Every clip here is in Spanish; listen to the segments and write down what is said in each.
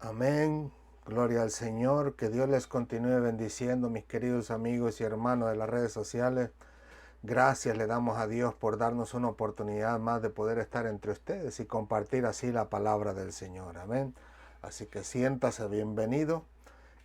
Amén. Gloria al Señor. Que Dios les continúe bendiciendo, mis queridos amigos y hermanos de las redes sociales. Gracias le damos a Dios por darnos una oportunidad más de poder estar entre ustedes y compartir así la palabra del Señor. Amén. Así que siéntase bienvenido.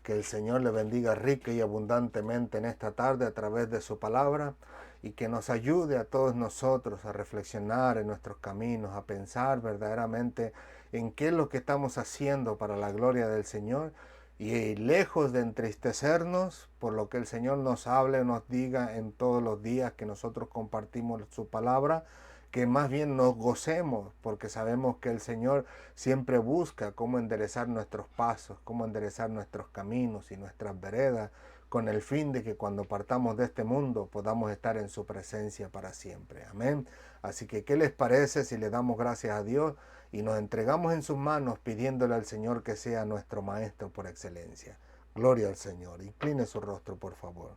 Que el Señor le bendiga rica y abundantemente en esta tarde a través de su palabra y que nos ayude a todos nosotros a reflexionar en nuestros caminos, a pensar verdaderamente en qué es lo que estamos haciendo para la gloria del Señor y lejos de entristecernos por lo que el Señor nos hable, nos diga en todos los días que nosotros compartimos su palabra, que más bien nos gocemos, porque sabemos que el Señor siempre busca cómo enderezar nuestros pasos, cómo enderezar nuestros caminos y nuestras veredas, con el fin de que cuando partamos de este mundo podamos estar en su presencia para siempre. Amén. Así que, ¿qué les parece si le damos gracias a Dios y nos entregamos en sus manos pidiéndole al Señor que sea nuestro Maestro por excelencia? Gloria al Señor. Incline su rostro, por favor.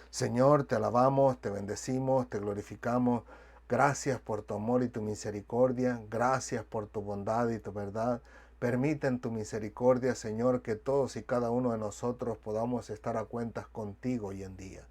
Señor, te alabamos, te bendecimos, te glorificamos. Gracias por tu amor y tu misericordia. Gracias por tu bondad y tu verdad. Permite en tu misericordia, Señor, que todos y cada uno de nosotros podamos estar a cuentas contigo hoy en día.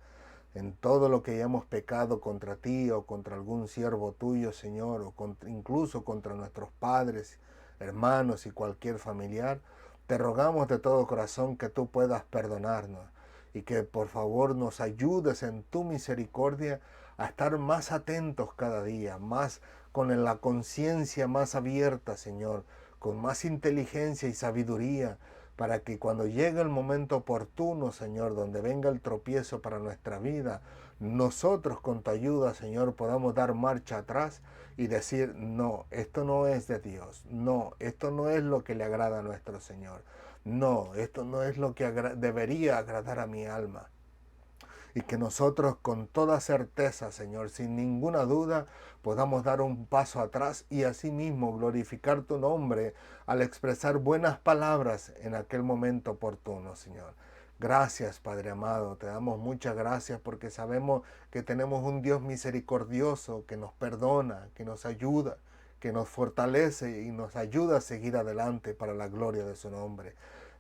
En todo lo que hayamos pecado contra ti o contra algún siervo tuyo, Señor, o incluso contra nuestros padres, hermanos y cualquier familiar, te rogamos de todo corazón que tú puedas perdonarnos y que por favor nos ayudes en tu misericordia a estar más atentos cada día, más con la conciencia más abierta, Señor, con más inteligencia y sabiduría, para que cuando llegue el momento oportuno, Señor, donde venga el tropiezo para nuestra vida, nosotros con tu ayuda, Señor, podamos dar marcha atrás y decir, no, esto no es de Dios, no, esto no es lo que le agrada a nuestro Señor, no, esto no es lo que debería agradar a mi alma. Y que nosotros con toda certeza, Señor, sin ninguna duda, podamos dar un paso atrás y asimismo glorificar tu nombre al expresar buenas palabras en aquel momento oportuno, Señor. Gracias, Padre amado, te damos muchas gracias porque sabemos que tenemos un Dios misericordioso que nos perdona, que nos ayuda, que nos fortalece y nos ayuda a seguir adelante para la gloria de su nombre.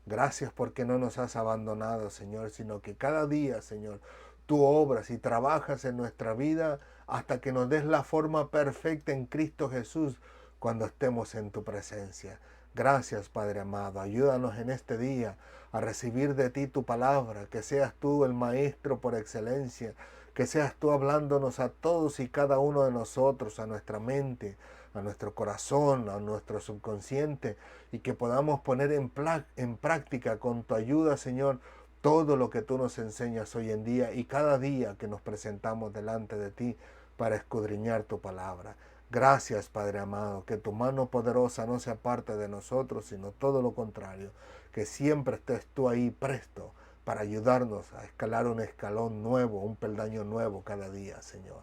Gracias porque no nos has abandonado, Señor, sino que cada día, Señor, tú obras y trabajas en nuestra vida hasta que nos des la forma perfecta en Cristo Jesús cuando estemos en tu presencia. Gracias, Padre amado. Ayúdanos en este día a recibir de ti tu palabra, que seas tú el Maestro por excelencia, que seas tú hablándonos a todos y cada uno de nosotros, a nuestra mente, a nuestro corazón, a nuestro subconsciente, y que podamos poner en práctica con tu ayuda, Señor, todo lo que tú nos enseñas hoy en día y cada día que nos presentamos delante de ti para escudriñar tu palabra. Gracias, Padre amado, que tu mano poderosa no se aparte de nosotros, sino todo lo contrario, que siempre estés tú ahí presto para ayudarnos a escalar un escalón nuevo, un peldaño nuevo cada día, Señor.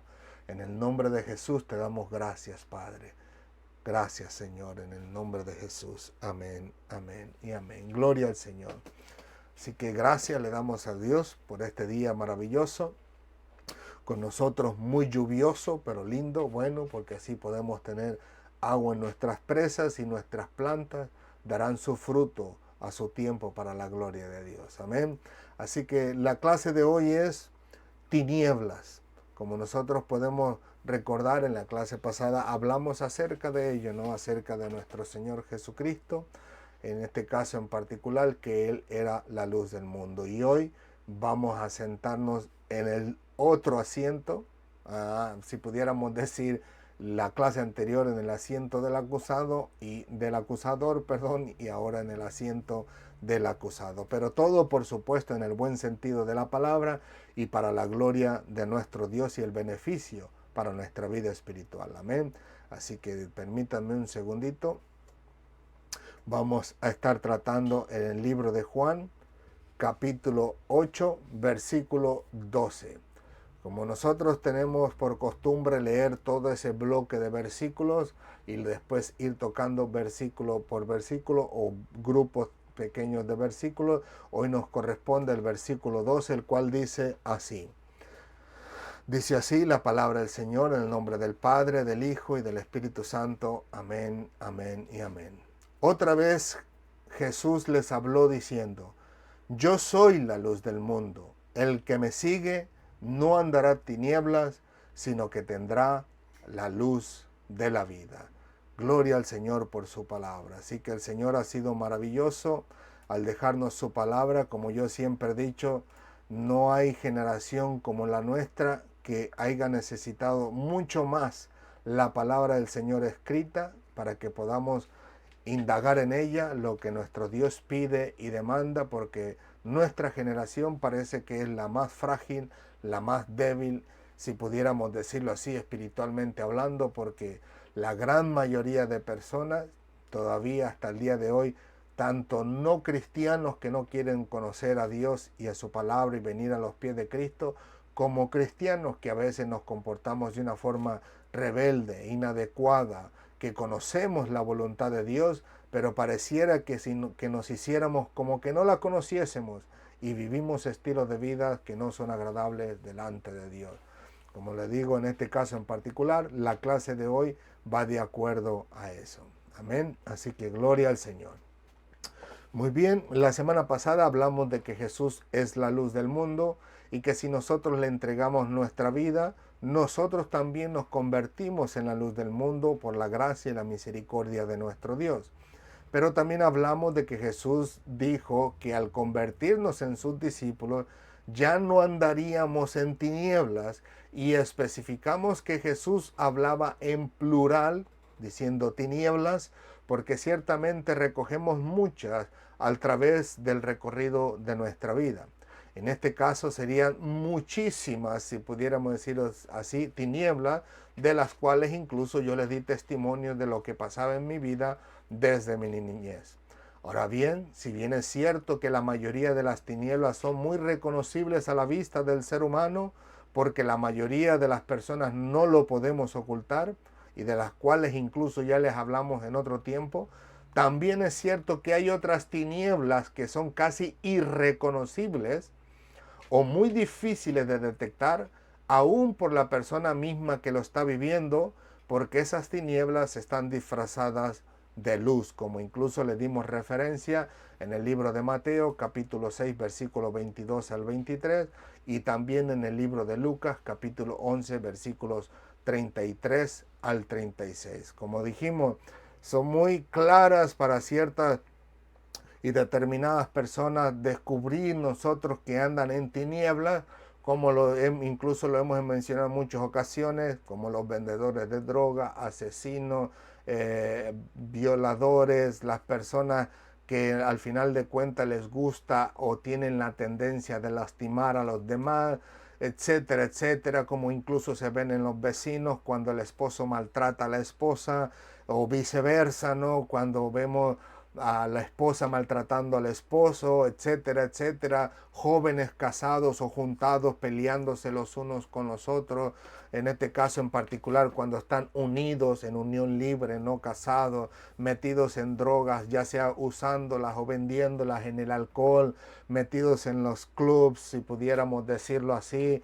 En el nombre de Jesús te damos gracias, Padre. Gracias, Señor, en el nombre de Jesús. Amén, amén y amén. Gloria al Señor. Así que gracias le damos a Dios por este día maravilloso. Con nosotros muy lluvioso, pero lindo, bueno, porque así podemos tener agua en nuestras presas y nuestras plantas darán su fruto a su tiempo para la gloria de Dios. Amén. Así que la clase de hoy es tinieblas. Como nosotros podemos recordar, en la clase pasada hablamos acerca de ello, ¿no? Acerca de nuestro Señor Jesucristo, en este caso en particular, que Él era la luz del mundo. Y hoy vamos a sentarnos en el otro asiento, si pudiéramos decir la clase anterior en el asiento del acusado y del acusador, perdón, y ahora en el asiento del acusado. Pero todo, por supuesto, en el buen sentido de la palabra y para la gloria de nuestro Dios y el beneficio para nuestra vida espiritual. Amén. Así que permítanme un segundito. Vamos a estar tratando en el libro de Juan, capítulo 8, versículo 12. Como nosotros tenemos por costumbre leer todo ese bloque de versículos y después ir tocando versículo por versículo o grupos pequeños de versículos, hoy nos corresponde el versículo 12, el cual dice así. Dice así la palabra del Señor en el nombre del Padre, del Hijo y del Espíritu Santo. Amén, amén y amén. Otra vez Jesús les habló diciendo: yo soy la luz del mundo. El que me sigue no andará en tinieblas, sino que tendrá la luz de la vida. Gloria al Señor por su palabra. Así que el Señor ha sido maravilloso al dejarnos su palabra. Como yo siempre he dicho, no hay generación como la nuestra que haya necesitado mucho más la palabra del Señor escrita para que podamos indagar en ella lo que nuestro Dios pide y demanda, porque nuestra generación parece que es la más frágil, la más débil, si pudiéramos decirlo así espiritualmente hablando, porque la gran mayoría de personas todavía hasta el día de hoy, tanto no cristianos que no quieren conocer a Dios y a su palabra y venir a los pies de Cristo, como cristianos que a veces nos comportamos de una forma rebelde, inadecuada, que conocemos la voluntad de Dios, pero pareciera que nos hiciéramos como que no la conociésemos y vivimos estilos de vida que no son agradables delante de Dios. Como le digo, en este caso en particular, la clase de hoy va de acuerdo a eso. Amén. Así que gloria al Señor. Muy bien, la semana pasada hablamos de que Jesús es la luz del mundo y que si nosotros le entregamos nuestra vida, nosotros también nos convertimos en la luz del mundo por la gracia y la misericordia de nuestro Dios. Pero también hablamos de que Jesús dijo que al convertirnos en sus discípulos ya no andaríamos en tinieblas, y especificamos que Jesús hablaba en plural, diciendo tinieblas, porque ciertamente recogemos muchas a través del recorrido de nuestra vida. En este caso serían muchísimas, si pudiéramos decirlo así, tinieblas, de las cuales incluso yo les di testimonio de lo que pasaba en mi vida desde mi niñez. Ahora bien, si bien es cierto que la mayoría de las tinieblas son muy reconocibles a la vista del ser humano, porque la mayoría de las personas no lo podemos ocultar, y de las cuales incluso ya les hablamos en otro tiempo, también es cierto que hay otras tinieblas que son casi irreconocibles o muy difíciles de detectar, aún por la persona misma que lo está viviendo, porque esas tinieblas están disfrazadas de luz, como incluso le dimos referencia en el libro de Mateo, capítulo 6, versículos 22 al 23, y también en el libro de Lucas, capítulo 11, versículos 33 al 36. Como dijimos, son muy claras para ciertas y determinadas personas descubrir nosotros que andan en tinieblas, como incluso lo hemos mencionado en muchas ocasiones, como los vendedores de droga, asesinos, violadores, las personas que al final de cuentas les gusta o tienen la tendencia de lastimar a los demás, etcétera, etcétera, como incluso se ven en los vecinos cuando el esposo maltrata a la esposa o viceversa, ¿no? Cuando vemos a la esposa maltratando al esposo, etcétera, etcétera, jóvenes casados o juntados peleándose los unos con los otros, en este caso en particular cuando están unidos en unión libre, no casados, metidos en drogas, ya sea usándolas o vendiéndolas en el alcohol, metidos en los clubs, si pudiéramos decirlo así,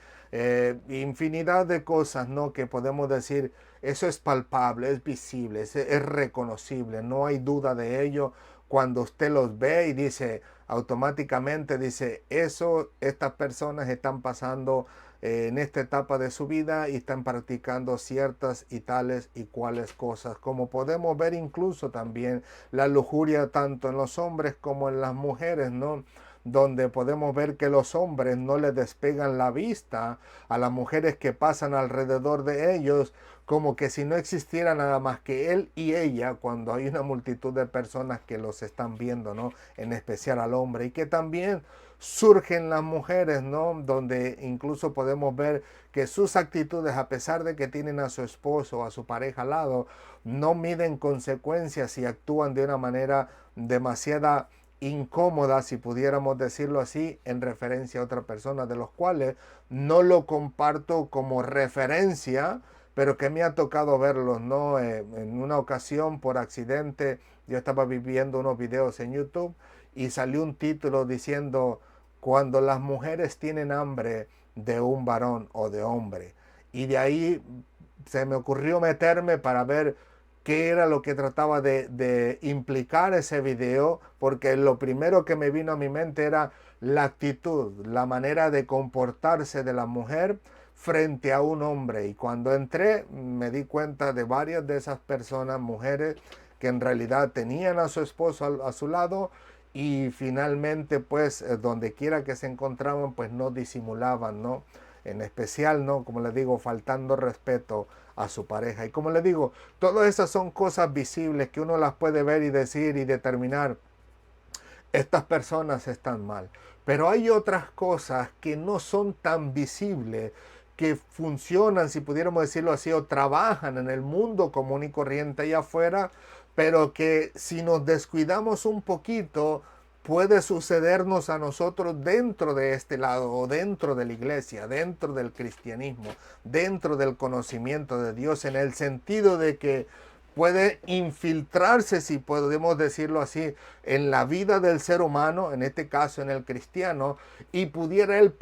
infinidad de cosas, ¿no? Que podemos decir, eso es palpable, es visible, es reconocible, no hay duda de ello. Cuando usted los ve y dice, automáticamente dice, estas personas están pasando en esta etapa de su vida y están practicando ciertas y tales y cuales cosas. Como podemos ver incluso también la lujuria tanto en los hombres como en las mujeres, ¿no? Donde podemos ver que los hombres no les despegan la vista a las mujeres que pasan alrededor de ellos, como que si no existiera nada más que él y ella, cuando hay una multitud de personas que los están viendo, ¿no? En especial al hombre, y que también surgen las mujeres, ¿no? Donde incluso podemos ver que sus actitudes, a pesar de que tienen a su esposo o a su pareja al lado, no miden consecuencias y actúan de una manera demasiada incómoda, si pudiéramos decirlo así, en referencia a otra persona, de los cuales no lo comparto como referencia, pero que me ha tocado verlos, ¿no? En una ocasión, por accidente, yo estaba viendo unos videos en YouTube y salió un título diciendo, cuando las mujeres tienen hambre de un varón o de hombre. Y de ahí se me ocurrió meterme para ver qué era lo que trataba de implicar ese video, porque lo primero que me vino a mi mente era la actitud, la manera de comportarse de la mujer frente a un hombre. Y cuando entré me di cuenta de varias de esas personas, mujeres, que en realidad tenían a su esposo a su lado y finalmente pues donde quiera que se encontraban pues no disimulaban, ¿no? En especial, ¿no? Como les digo, faltando respeto a su pareja. Y como les digo, todas esas son cosas visibles que uno las puede ver y decir y determinar. Estas personas están mal. Pero hay otras cosas que no son tan visibles, que funcionan, si pudiéramos decirlo así, o trabajan en el mundo común y corriente allá afuera, pero que si nos descuidamos un poquito, puede sucedernos a nosotros dentro de este lado, o dentro de la iglesia, dentro del cristianismo, dentro del conocimiento de Dios, en el sentido de que puede infiltrarse, si podemos decirlo así, en la vida del ser humano, en este caso en el cristiano, y pudiera él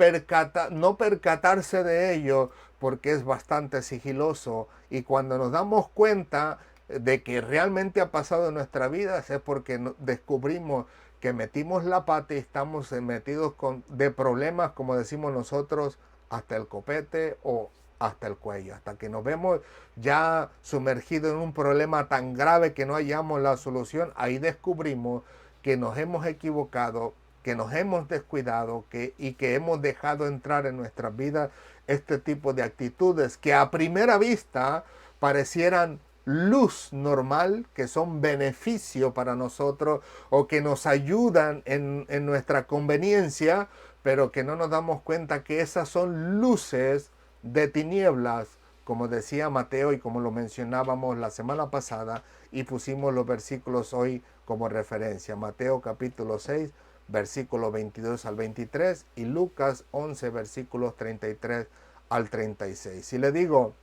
no percatarse de ello porque es bastante sigiloso. Y cuando nos damos cuenta de que realmente ha pasado en nuestra vida, es porque descubrimos que metimos la pata y estamos metidos de problemas, como decimos nosotros, hasta el copete o hasta el cuello, hasta que nos vemos ya sumergidos en un problema tan grave que no hallamos la solución. Ahí descubrimos que nos hemos equivocado, que nos hemos descuidado y que hemos dejado entrar en nuestras vidas este tipo de actitudes que a primera vista parecieran luz normal, que son beneficio para nosotros o que nos ayudan en nuestra conveniencia, pero que no nos damos cuenta que esas son luces de tinieblas, como decía Mateo y como lo mencionábamos la semana pasada y pusimos los versículos hoy como referencia. Mateo capítulo 6, versículos 22 al 23 y Lucas 11, versículos 33 al 36. Y le digo,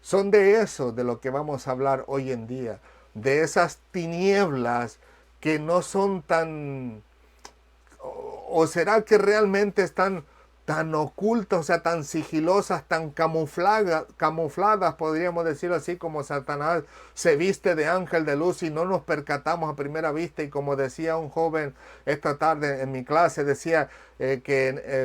son de eso de lo que vamos a hablar hoy en día, de esas tinieblas que no son tan, o será que realmente están tan ocultas, o sea, tan sigilosas, tan camufladas, podríamos decirlo así, como Satanás se viste de ángel de luz y no nos percatamos a primera vista. Y como decía un joven esta tarde en mi clase, decía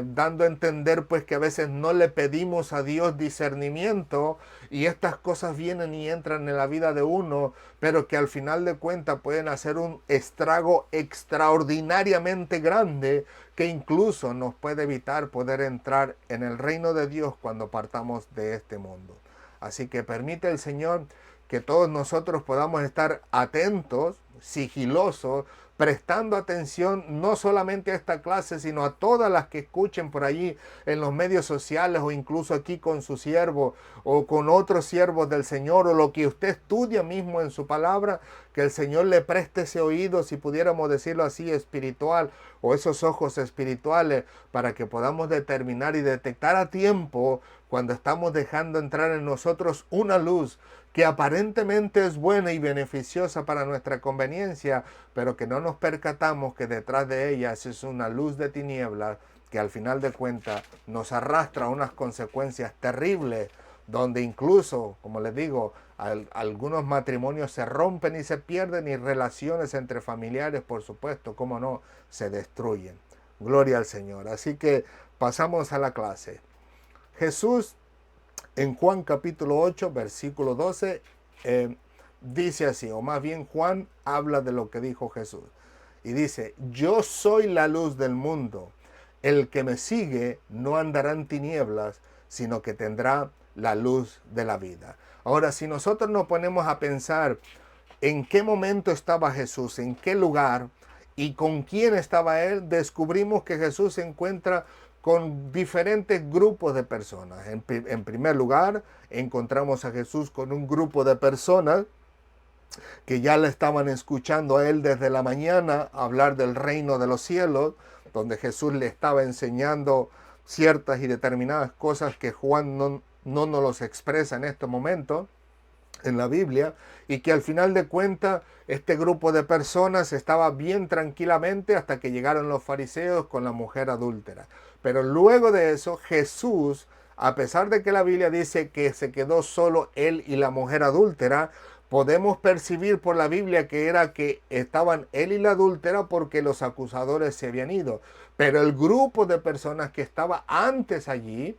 dando a entender pues que a veces no le pedimos a Dios discernimiento y estas cosas vienen y entran en la vida de uno, pero que al final de cuentas pueden hacer un estrago extraordinariamente grande que incluso nos puede evitar poder entrar en el reino de Dios cuando partamos de este mundo. Así que permite el Señor que todos nosotros podamos estar atentos, sigilosos, prestando atención no solamente a esta clase, sino a todas las que escuchen por allí en los medios sociales o incluso aquí con su siervo o con otros siervos del Señor o lo que usted estudia mismo en su palabra, que el Señor le preste ese oído, si pudiéramos decirlo así, espiritual o esos ojos espirituales para que podamos determinar y detectar a tiempo cuando estamos dejando entrar en nosotros una luz que aparentemente es buena y beneficiosa para nuestra conveniencia, pero que no nos percatamos que detrás de ella es una luz de tinieblas que al final de cuentas nos arrastra a unas consecuencias terribles, donde incluso, como les digo, algunos matrimonios se rompen y se pierden y relaciones entre familiares, por supuesto, como no, se destruyen. Gloria al Señor. Así que pasamos a la clase. Jesús en Juan capítulo 8, versículo 12, dice así, o más bien Juan habla de lo que dijo Jesús. Y dice, yo soy la luz del mundo. El que me sigue no andará en tinieblas, sino que tendrá la luz de la vida. Ahora, si nosotros nos ponemos a pensar en qué momento estaba Jesús, en qué lugar y con quién estaba él, descubrimos que Jesús se encuentra con diferentes grupos de personas. En primer lugar, encontramos a Jesús con un grupo de personas que ya le estaban escuchando a él desde la mañana hablar del reino de los cielos, donde Jesús le estaba enseñando ciertas y determinadas cosas que Juan no nos los expresa en este momento en la Biblia, y que al final de cuentas este grupo de personas estaba bien tranquilamente hasta que llegaron los fariseos con la mujer adúltera. Pero luego de eso Jesús, a pesar de que la Biblia dice que se quedó solo él y la mujer adúltera, podemos percibir por la Biblia que era que estaban él y la adúltera porque los acusadores se habían ido. Pero el grupo de personas que estaba antes allí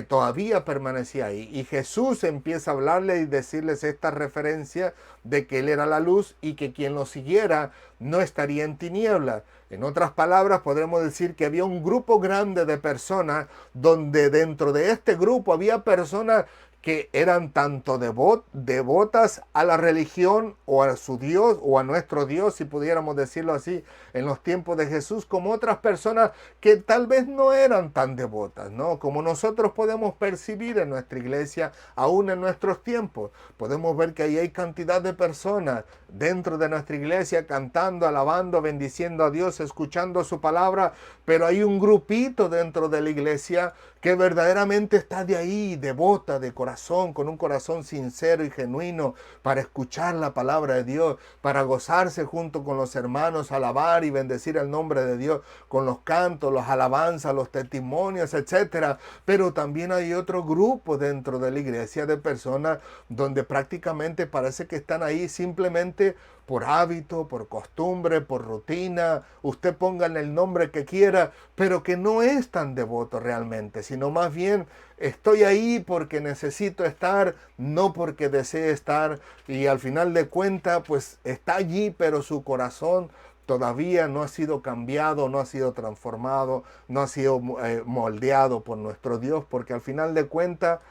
todavía permanecía ahí. Y Jesús empieza a hablarle y decirles esta referencia de que Él era la luz y que quien lo siguiera no estaría en tinieblas. En otras palabras, podremos decir que había un grupo grande de personas donde dentro de este grupo había personas que eran tanto devotas a la religión o a su Dios o a nuestro Dios, si pudiéramos decirlo así, en los tiempos de Jesús, como otras personas que tal vez no eran tan devotas, ¿no? Como nosotros podemos percibir en nuestra iglesia, aún en nuestros tiempos. Podemos ver que ahí hay cantidad de personas dentro de nuestra iglesia cantando, alabando, bendiciendo a Dios, escuchando su palabra, pero hay un grupito dentro de la iglesia que verdaderamente está de ahí, devota, de corazón, con un corazón sincero y genuino para escuchar la palabra de Dios, para gozarse junto con los hermanos, alabar y bendecir el nombre de Dios con los cantos, las alabanzas, los testimonios, etcétera. Pero también hay otro grupo dentro de la iglesia de personas donde prácticamente parece que están ahí simplemente por hábito, por costumbre, por rutina, usted póngale el nombre que quiera, pero que no es tan devoto realmente, sino más bien estoy ahí porque necesito estar, no porque desee estar, y al final de cuentas pues está allí, pero su corazón todavía no ha sido cambiado, no ha sido transformado, no ha sido moldeado por nuestro Dios, porque al final de cuentas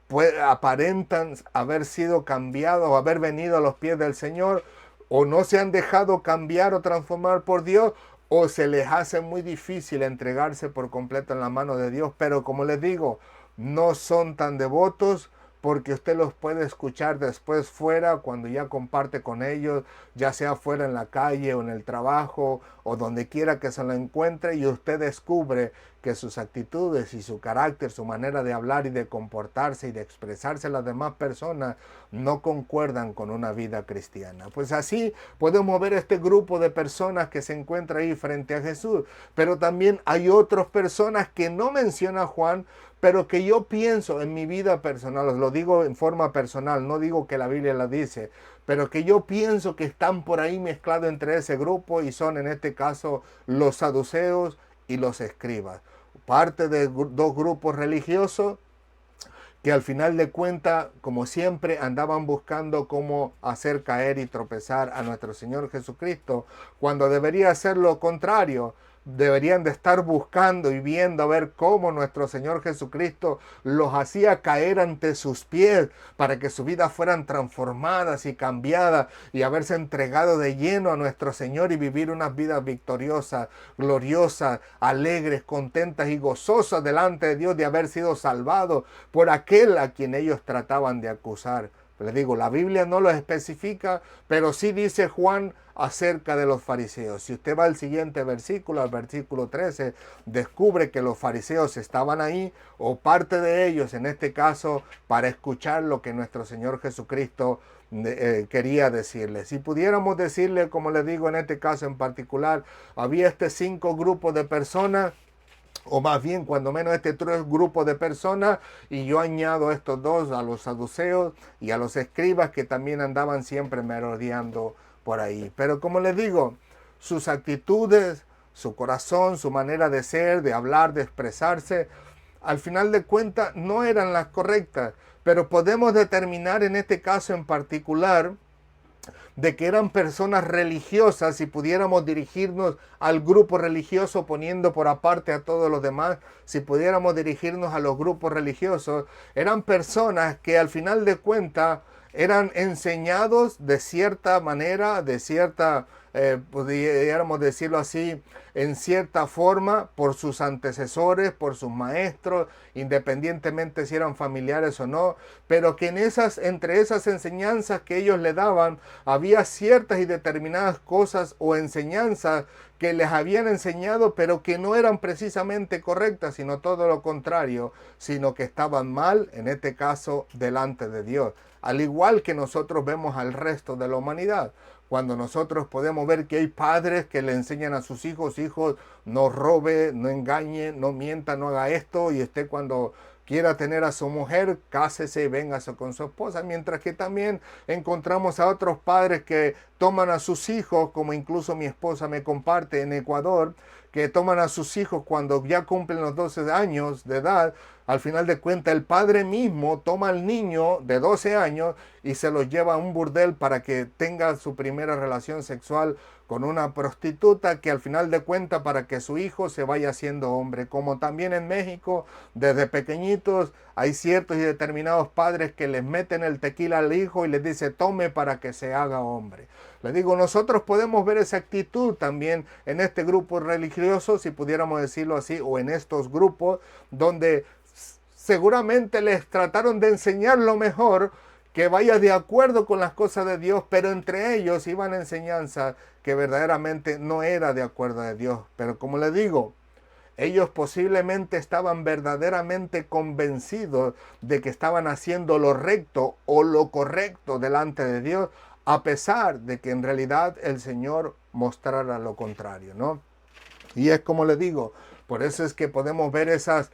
pues, aparentan haber sido cambiados o haber venido a los pies del Señor, o no se han dejado cambiar o transformar por Dios, o se les hace muy difícil entregarse por completo en la mano de Dios. Pero como les digo, no son tan devotos porque usted los puede escuchar después fuera, cuando ya comparte con ellos, ya sea fuera en la calle o en el trabajo o donde quiera que se lo encuentre, y usted descubre que sus actitudes y su carácter, su manera de hablar y de comportarse y de expresarse a las demás personas no concuerdan con una vida cristiana. Pues así podemos ver este grupo de personas que se encuentra ahí frente a Jesús, pero también hay otras personas que no menciona Juan, pero que yo pienso en mi vida personal, os lo digo en forma personal, no digo que la Biblia la dice, pero que yo pienso que están por ahí mezclados entre ese grupo, y son en este caso los saduceos y los escribas. Parte de dos grupos religiosos que al final de cuentas, como siempre, andaban buscando cómo hacer caer y tropezar a nuestro Señor Jesucristo, cuando debería ser lo contrario. Deberían de estar buscando y viendo a ver cómo nuestro Señor Jesucristo los hacía caer ante sus pies para que sus vidas fueran transformadas y cambiadas, y haberse entregado de lleno a nuestro Señor y vivir unas vidas victoriosas, gloriosas, alegres, contentas y gozosas delante de Dios de haber sido salvados por aquel a quien ellos trataban de acusar. Les digo, la Biblia no lo especifica, pero sí dice Juan acerca de los fariseos. Si usted va al siguiente versículo, al versículo 13, descubre que los fariseos estaban ahí, o parte de ellos en este caso, para escuchar lo que nuestro Señor Jesucristo quería decirle. Si pudiéramos decirle, como les digo en este caso en particular, había 5 grupos de personas, o más bien cuando menos 3 grupos de personas, y yo añado estos 2, a los saduceos y a los escribas, que también andaban siempre merodeando por ahí. Pero como les digo, sus actitudes, su corazón, su manera de ser, de hablar, de expresarse, al final de cuentas no eran las correctas. Pero podemos determinar en este caso en particular de que eran personas religiosas, si pudiéramos dirigirnos al grupo religioso poniendo por aparte a todos los demás, si pudiéramos dirigirnos a los grupos religiosos, eran personas que al final de cuentas eran enseñados de cierta manera, de cierta, pudiéramos decirlo así, en cierta forma por sus antecesores, por sus maestros, independientemente si eran familiares o no, pero que entre esas enseñanzas que ellos le daban, había ciertas y determinadas cosas o enseñanzas que les habían enseñado, pero que no eran precisamente correctas, sino todo lo contrario, sino que estaban mal, en este caso, delante de Dios. Al igual que nosotros vemos al resto de la humanidad. Cuando nosotros podemos ver que hay padres que le enseñan a sus hijos, no robe, no engañe, no mienta, no haga esto, y usted cuando quiera tener a su mujer, cásese y véngase con su esposa. Mientras que también encontramos a otros padres que toman a sus hijos, como incluso mi esposa me comparte en Ecuador, que toman a sus hijos cuando ya cumplen los 12 años de edad. Al final de cuentas, el padre mismo toma al niño de 12 años y se lo lleva a un burdel para que tenga su primera relación sexual con una prostituta, que al final de cuentas para que su hijo se vaya haciendo hombre. Como también en México, desde pequeñitos, hay ciertos y determinados padres que les meten el tequila al hijo y les dice tome para que se haga hombre. Le digo, nosotros podemos ver esa actitud también en este grupo religioso, si pudiéramos decirlo así, o en estos grupos donde seguramente les trataron de enseñar lo mejor, que vaya de acuerdo con las cosas de Dios, pero entre ellos iban enseñanza que verdaderamente no era de acuerdo a Dios. Pero como les digo, ellos posiblemente estaban verdaderamente convencidos de que estaban haciendo lo recto o lo correcto delante de Dios, a pesar de que en realidad el Señor mostrara lo contrario, ¿no? Y es como les digo, por eso es que podemos ver esas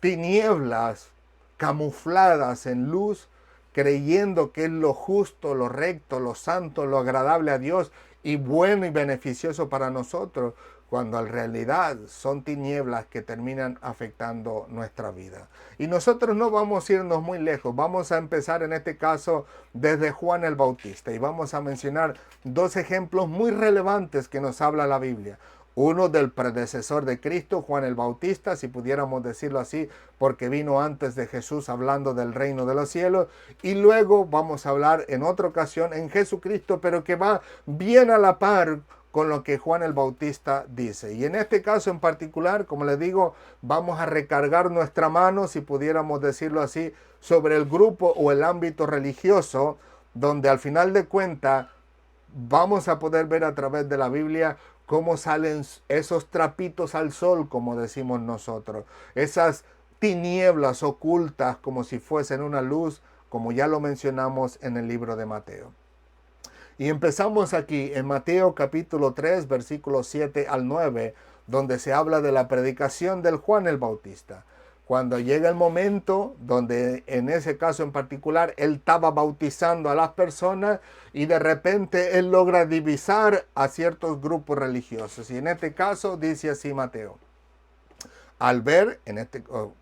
tinieblas camufladas en luz, creyendo que es lo justo, lo recto, lo santo, lo agradable a Dios y bueno y beneficioso para nosotros, cuando en realidad son tinieblas que terminan afectando nuestra vida. Y nosotros no vamos a irnos muy lejos, vamos a empezar en este caso desde Juan el Bautista y vamos a mencionar dos ejemplos muy relevantes que nos habla la Biblia. Uno del predecesor de Cristo, Juan el Bautista, si pudiéramos decirlo así, porque vino antes de Jesús hablando del reino de los cielos. Y luego vamos a hablar en otra ocasión en Jesucristo, pero que va bien a la par con lo que Juan el Bautista dice. Y en este caso en particular, como les digo, vamos a recargar nuestra mano, si pudiéramos decirlo así, sobre el grupo o el ámbito religioso, donde al final de cuentas vamos a poder ver a través de la Biblia cómo salen esos trapitos al sol, como decimos nosotros, esas tinieblas ocultas como si fuesen una luz, como ya lo mencionamos en el libro de Mateo. Y empezamos aquí en Mateo capítulo 3, versículos 7 al 9, donde se habla de la predicación del Juan el Bautista. Cuando llega el momento donde en ese caso en particular él estaba bautizando a las personas y de repente él logra divisar a ciertos grupos religiosos. Y en este caso dice así Mateo. Al ver,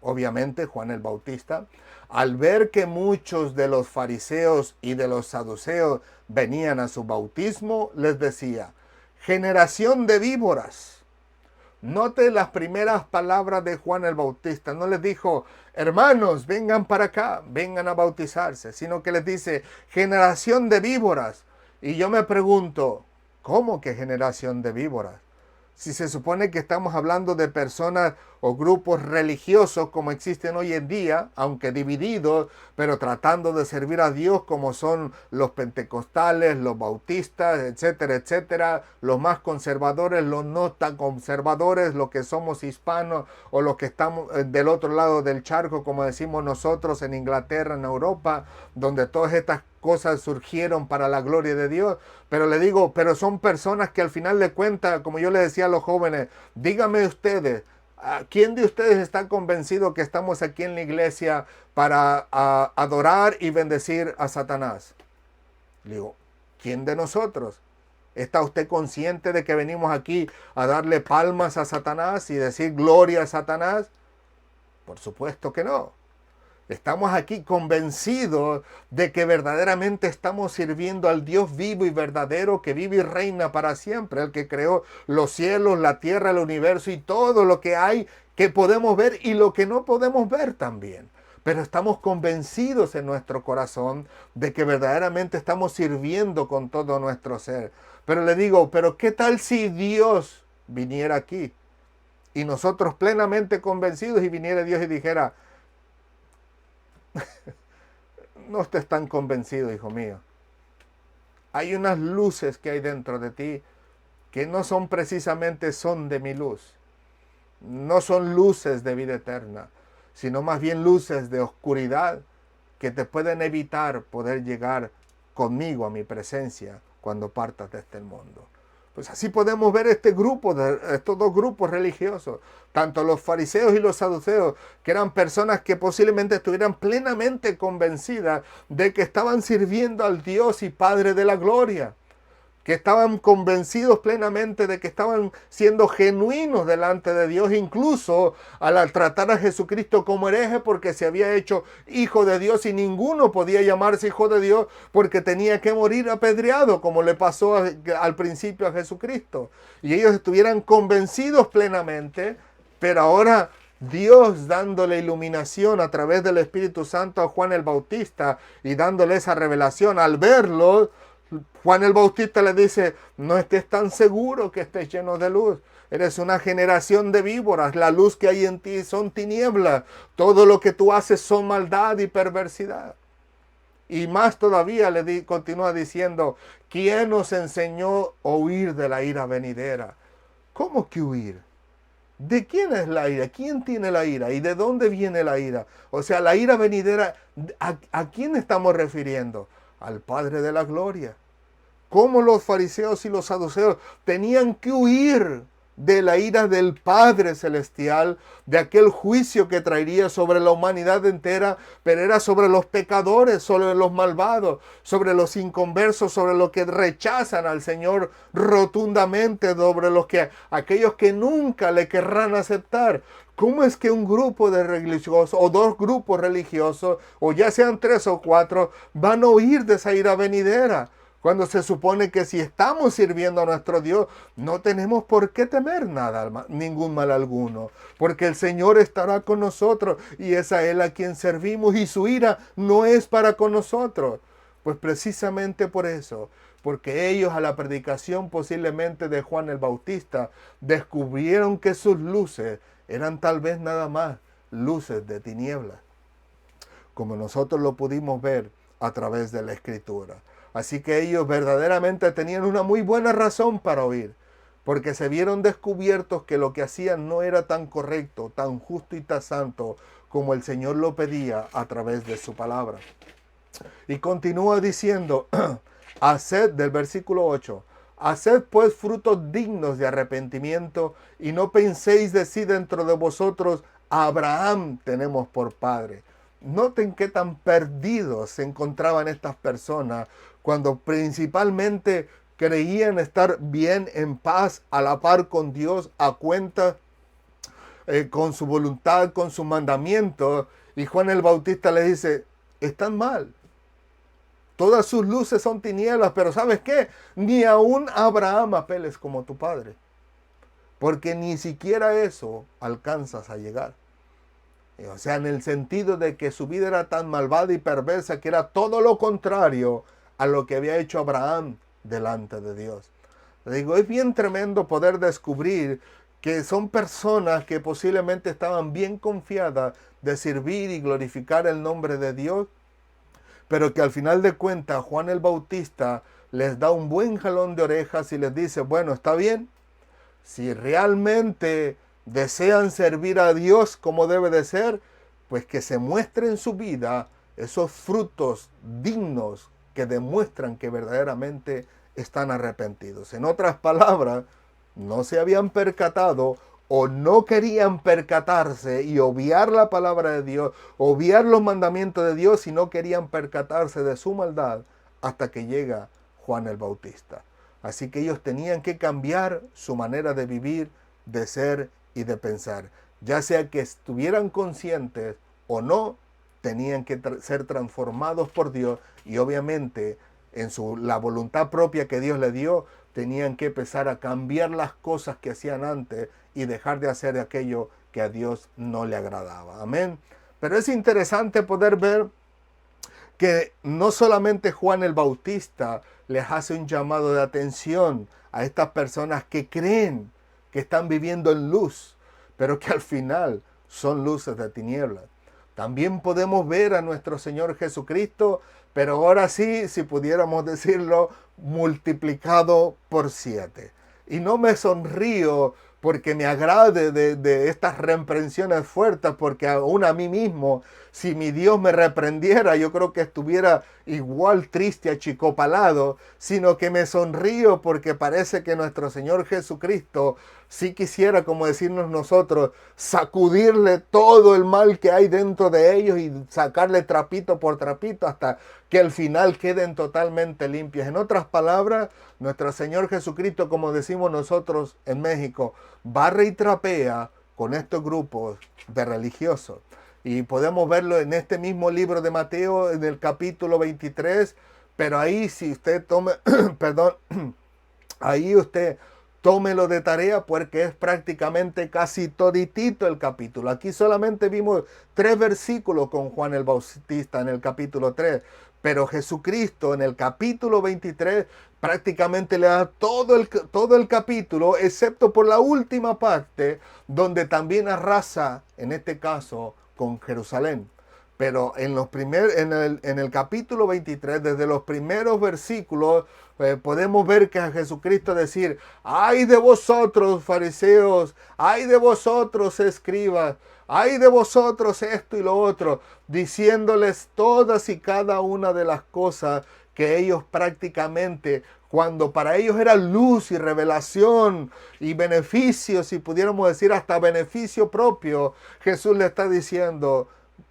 obviamente Juan el Bautista, al ver que muchos de los fariseos y de los saduceos venían a su bautismo, les decía, generación de víboras. Note las primeras palabras de Juan el Bautista. No les dijo, hermanos, vengan para acá, vengan a bautizarse, sino que les dice, generación de víboras. Y yo me pregunto, ¿cómo que generación de víboras? Si se supone que estamos hablando de personas o grupos religiosos como existen hoy en día, aunque divididos, pero tratando de servir a Dios, como son los pentecostales, los bautistas, etcétera, etcétera, los más conservadores, los no tan conservadores, los que somos hispanos o los que estamos del otro lado del charco, como decimos nosotros en Inglaterra, en Europa, donde todas estas cosas surgieron para la gloria de Dios. Pero le digo, pero son personas que al final de cuentas, como yo le decía a los jóvenes, díganme ustedes, ¿quién de ustedes está convencido que estamos aquí en la iglesia para adorar y bendecir a Satanás? Le digo, ¿quién de nosotros? ¿Está usted consciente de que venimos aquí a darle palmas a Satanás y decir gloria a Satanás? Por supuesto que no. Estamos aquí convencidos de que verdaderamente estamos sirviendo al Dios vivo y verdadero que vive y reina para siempre, el que creó los cielos, la tierra, el universo y todo lo que hay que podemos ver y lo que no podemos ver también. Pero estamos convencidos en nuestro corazón de que verdaderamente estamos sirviendo con todo nuestro ser. Pero le digo, pero ¿qué tal si Dios viniera aquí? Y nosotros plenamente convencidos y viniera Dios y dijera, no estés tan convencido, hijo mío. Hay unas luces que hay dentro de ti que no son precisamente son de mi luz. No son luces de vida eterna, sino más bien luces de oscuridad que te pueden evitar poder llegar conmigo a mi presencia cuando partas de este mundo. Pues así podemos ver estos dos grupos religiosos, tanto los fariseos y los saduceos, que eran personas que posiblemente estuvieran plenamente convencidas de que estaban sirviendo al Dios y Padre de la gloria, que estaban convencidos plenamente de que estaban siendo genuinos delante de Dios, incluso al tratar a Jesucristo como hereje porque se había hecho hijo de Dios y ninguno podía llamarse hijo de Dios porque tenía que morir apedreado, como le pasó al principio a Jesucristo. Y ellos estuvieran convencidos plenamente, pero ahora Dios dándole iluminación a través del Espíritu Santo a Juan el Bautista y dándole esa revelación al verlo, Juan el Bautista le dice, no estés tan seguro que estés lleno de luz. Eres una generación de víboras. La luz que hay en ti son tinieblas. Todo lo que tú haces son maldad y perversidad. Y más todavía continúa diciendo, ¿quién nos enseñó a huir de la ira venidera? ¿Cómo que huir? ¿De quién es la ira? ¿Quién tiene la ira? ¿Y de dónde viene la ira? O sea, la ira venidera, ¿a quién estamos refiriendo? Al Padre de la gloria. Como los fariseos y los saduceos tenían que huir de la ira del Padre Celestial, de aquel juicio que traería sobre la humanidad entera, pero era sobre los pecadores, sobre los malvados, sobre los inconversos, sobre los que rechazan al Señor rotundamente, sobre aquellos que nunca le querrán aceptar. ¿Cómo es que un grupo de religiosos o dos grupos religiosos, o ya sean 3 o 4, van a huir de esa ira venidera? Cuando se supone que si estamos sirviendo a nuestro Dios, no tenemos por qué temer nada, ningún mal alguno. Porque el Señor estará con nosotros y es a Él a quien servimos y su ira no es para con nosotros. Pues precisamente por eso, porque ellos a la predicación posiblemente de Juan el Bautista descubrieron que sus luces eran tal vez nada más luces de tinieblas, como nosotros lo pudimos ver a través de la Escritura. Así que ellos verdaderamente tenían una muy buena razón para oír, porque se vieron descubiertos que lo que hacían no era tan correcto, tan justo y tan santo como el Señor lo pedía a través de su palabra. Y continúa diciendo, haced, del versículo 8, haced pues frutos dignos de arrepentimiento y no penséis decir dentro de vosotros, Abraham tenemos por padre. Noten qué tan perdidos se encontraban estas personas cuando principalmente creían estar bien, en paz, a la par con Dios, a cuenta con su voluntad, con su mandamiento. Y Juan el Bautista le dice, están mal. Todas sus luces son tinieblas, pero ¿sabes qué? Ni aún Abraham apeles como tu padre, porque ni siquiera eso alcanzas a llegar. O sea, en el sentido de que su vida era tan malvada y perversa que era todo lo contrario a lo que había hecho Abraham delante de Dios. Le digo, es bien tremendo poder descubrir que son personas que posiblemente estaban bien confiadas de servir y glorificar el nombre de Dios, pero que al final de cuentas Juan el Bautista les da un buen jalón de orejas y les dice, bueno, está bien, si realmente desean servir a Dios como debe de ser, pues que se muestre en su vida esos frutos dignos que demuestran que verdaderamente están arrepentidos. En otras palabras, no se habían percatado o no querían percatarse y obviar la palabra de Dios, obviar los mandamientos de Dios, y no querían percatarse de su maldad hasta que llega Juan el Bautista. Así que ellos tenían que cambiar su manera de vivir, de ser y de pensar. Ya sea que estuvieran conscientes o no, tenían que ser transformados por Dios, y obviamente en la voluntad propia que Dios le dio, tenían que empezar a cambiar las cosas que hacían antes y dejar de hacer aquello que a Dios no le agradaba. Amén. Pero es interesante poder ver que no solamente Juan el Bautista les hace un llamado de atención a estas personas que creen que están viviendo en luz, pero que al final son luces de tinieblas. También podemos ver a nuestro Señor Jesucristo, pero ahora sí, si pudiéramos decirlo, multiplicado por 7. Y no me sonrío porque me agrade de estas reprensiones fuertes, porque aún a mí mismo, si mi Dios me reprendiera, yo creo que estuviera igual triste, achicopalado, sino que me sonrío porque parece que nuestro Señor Jesucristo sí quisiera, como decirnos nosotros, sacudirle todo el mal que hay dentro de ellos y sacarle trapito por trapito hasta que al final queden totalmente limpias. En otras palabras, nuestro Señor Jesucristo, como decimos nosotros en México, barre y trapea con estos grupos de religiosos. Y podemos verlo en este mismo libro de Mateo, en el capítulo 23, pero ahí si usted tome, perdón, ahí usted tómelo de tarea porque es prácticamente casi toditito el capítulo. Aquí solamente vimos 3 versículos con Juan el Bautista en el capítulo 3, pero Jesucristo en el capítulo 23 prácticamente le da todo el capítulo, excepto por la última parte, donde también arrasa, en este caso, con Jerusalén. Pero en el capítulo 23, desde los primeros versículos, podemos ver que a Jesucristo decir, ay de vosotros fariseos, ay de vosotros escribas, ay de vosotros esto y lo otro, diciéndoles todas y cada una de las cosas que ellos prácticamente, cuando para ellos era luz y revelación y beneficio, si pudiéramos decir hasta beneficio propio, Jesús le está diciendo,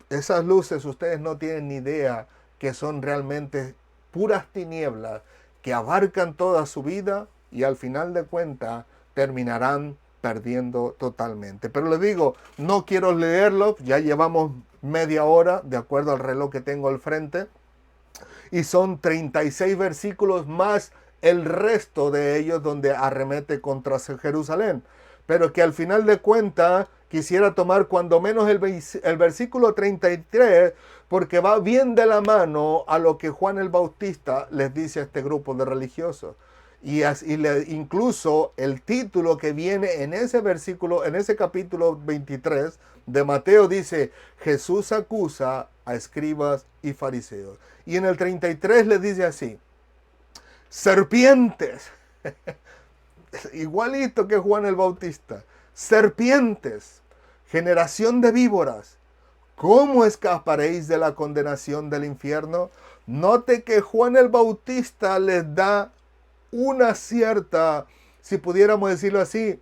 esas luces ustedes no tienen ni idea que son realmente puras tinieblas que abarcan toda su vida y al final de cuentas terminarán perdiendo totalmente. Pero les digo, no quiero leerlo, ya llevamos media hora de acuerdo al reloj que tengo al frente y son 36 versículos más el resto de ellos donde arremete contra Jerusalén. Pero que al final de cuentas quisiera tomar cuando menos el versículo 33, porque va bien de la mano a lo que Juan el Bautista les dice a este grupo de religiosos. Incluso el título que viene en ese versículo, en ese capítulo 23 de Mateo dice, Jesús acusa a escribas y fariseos. Y en el 33 les dice así, serpientes, igualito que Juan el Bautista, serpientes, generación de víboras, ¿cómo escaparéis de la condenación del infierno? Note que Juan el Bautista les da una cierta, si pudiéramos decirlo así,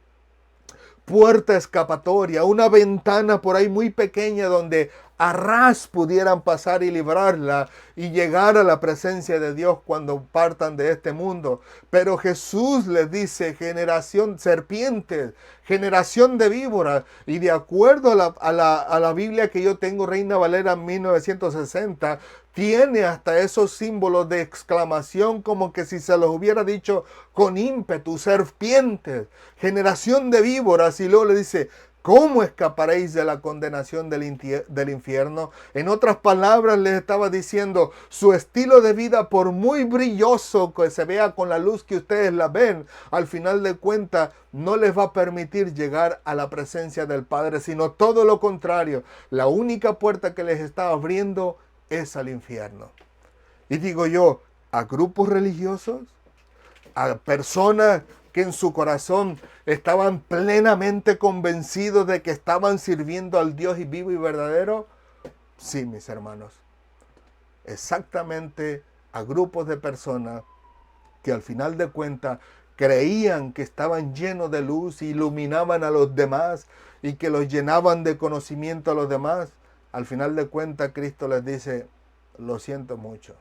puerta escapatoria, una ventana por ahí muy pequeña donde a ras pudieran pasar y librarla y llegar a la presencia de Dios cuando partan de este mundo. Pero Jesús les dice, generación serpientes, generación de víboras. Y de acuerdo a la Biblia que yo tengo, Reina Valera 1960, tiene hasta esos símbolos de exclamación como que si se los hubiera dicho con ímpetu, serpientes, generación de víboras. Y luego le dice, ¿cómo escaparéis de la condenación del infierno? En otras palabras, les estaba diciendo, su estilo de vida, por muy brilloso que se vea con la luz que ustedes la ven, al final de cuentas no les va a permitir llegar a la presencia del Padre, sino todo lo contrario. La única puerta que les está abriendo es al infierno. Y digo yo, a grupos religiosos, a personas que en su corazón estaban plenamente convencidos de que estaban sirviendo al Dios vivo y verdadero. Sí, mis hermanos, exactamente a grupos de personas que al final de cuentas creían que estaban llenos de luz, iluminaban a los demás y que los llenaban de conocimiento a los demás. Al final de cuentas Cristo les dice, lo siento mucho.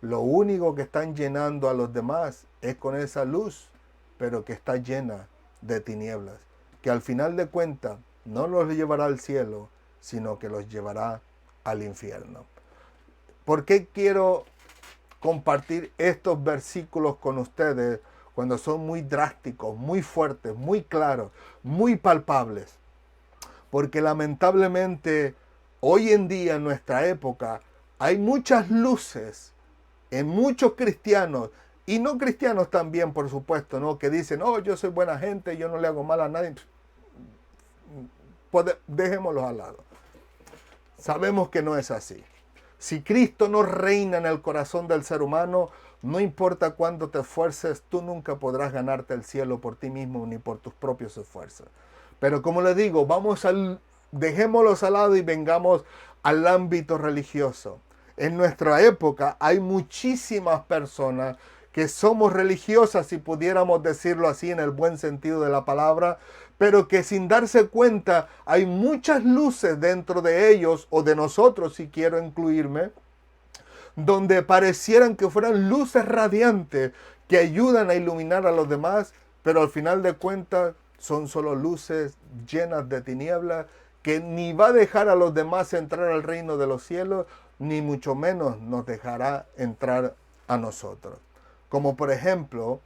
Lo único que están llenando a los demás es con esa luz, pero que está llena de tinieblas, que al final de cuentas no los llevará al cielo, sino que los llevará al infierno. ¿Por qué quiero compartir estos versículos con ustedes cuando son muy drásticos, muy fuertes, muy claros, muy palpables? Porque lamentablemente hoy en día en nuestra época hay muchas luces en muchos cristianos y no cristianos también, por supuesto, ¿no? Que dicen, oh, yo soy buena gente, yo no le hago mal a nadie. Pues dejémoslos al lado. Sabemos que no es así. Si Cristo no reina en el corazón del ser humano, no importa cuánto te esfuerces, tú nunca podrás ganarte el cielo por ti mismo ni por tus propios esfuerzos. Pero como le digo, dejémoslos al lado y vengamos al ámbito religioso. En nuestra época hay muchísimas personas que somos religiosas, si pudiéramos decirlo así en el buen sentido de la palabra, pero que sin darse cuenta hay muchas luces dentro de ellos o de nosotros, si quiero incluirme, donde parecieran que fueran luces radiantes que ayudan a iluminar a los demás, pero al final de cuentas son solo luces llenas de tinieblas que ni va a dejar a los demás entrar al reino de los cielos, ni mucho menos nos dejará entrar a nosotros. Como por ejemplo,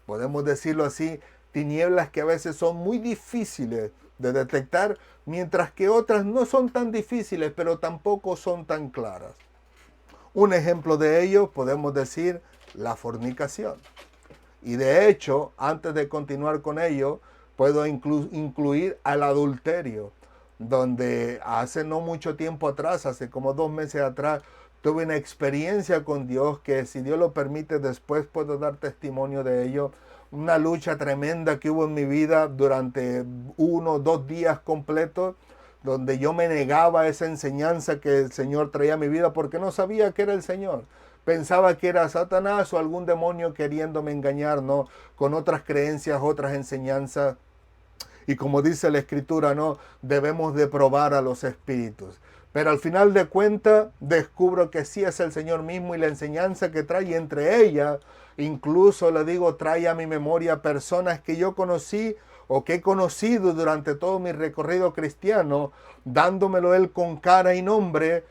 podemos decirlo así, tinieblas que a veces son muy difíciles de detectar, mientras que otras no son tan difíciles, pero tampoco son tan claras. Un ejemplo de ello podemos decir la fornicación. Y de hecho, antes de continuar con ello, puedo incluir al adulterio, donde hace no mucho tiempo atrás, hace como 2 meses atrás, tuve una experiencia con Dios que, si Dios lo permite, después puedo dar testimonio de ello. Una lucha tremenda que hubo en mi vida durante 1 o 2 días completos, donde yo me negaba a esa enseñanza que el Señor traía a mi vida porque no sabía que era el Señor. Pensaba que era Satanás o algún demonio queriéndome engañar, ¿no? Con otras creencias, otras enseñanzas. Y como dice la Escritura, ¿no? Debemos de probar a los espíritus. Pero al final de cuentas descubro que sí es el Señor mismo y la enseñanza que trae, y entre ellas, incluso le digo, trae a mi memoria personas que yo conocí o que he conocido durante todo mi recorrido cristiano, dándomelo Él con cara y nombre,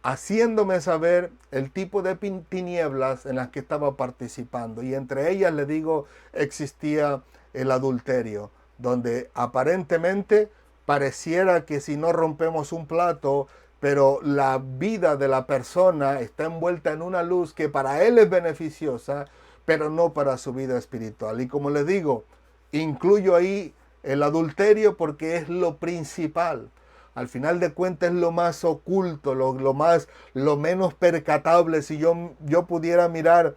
haciéndome saber el tipo de tinieblas en las que estaba participando. Y entre ellas, le digo, existía el adulterio, donde aparentemente pareciera que si no rompemos un plato, pero la vida de la persona está envuelta en una luz que para él es beneficiosa, pero no para su vida espiritual. Y como les digo, incluyo ahí el adulterio porque es lo principal. Al final de cuentas es lo más oculto, lo menos percatable. Si yo pudiera mirar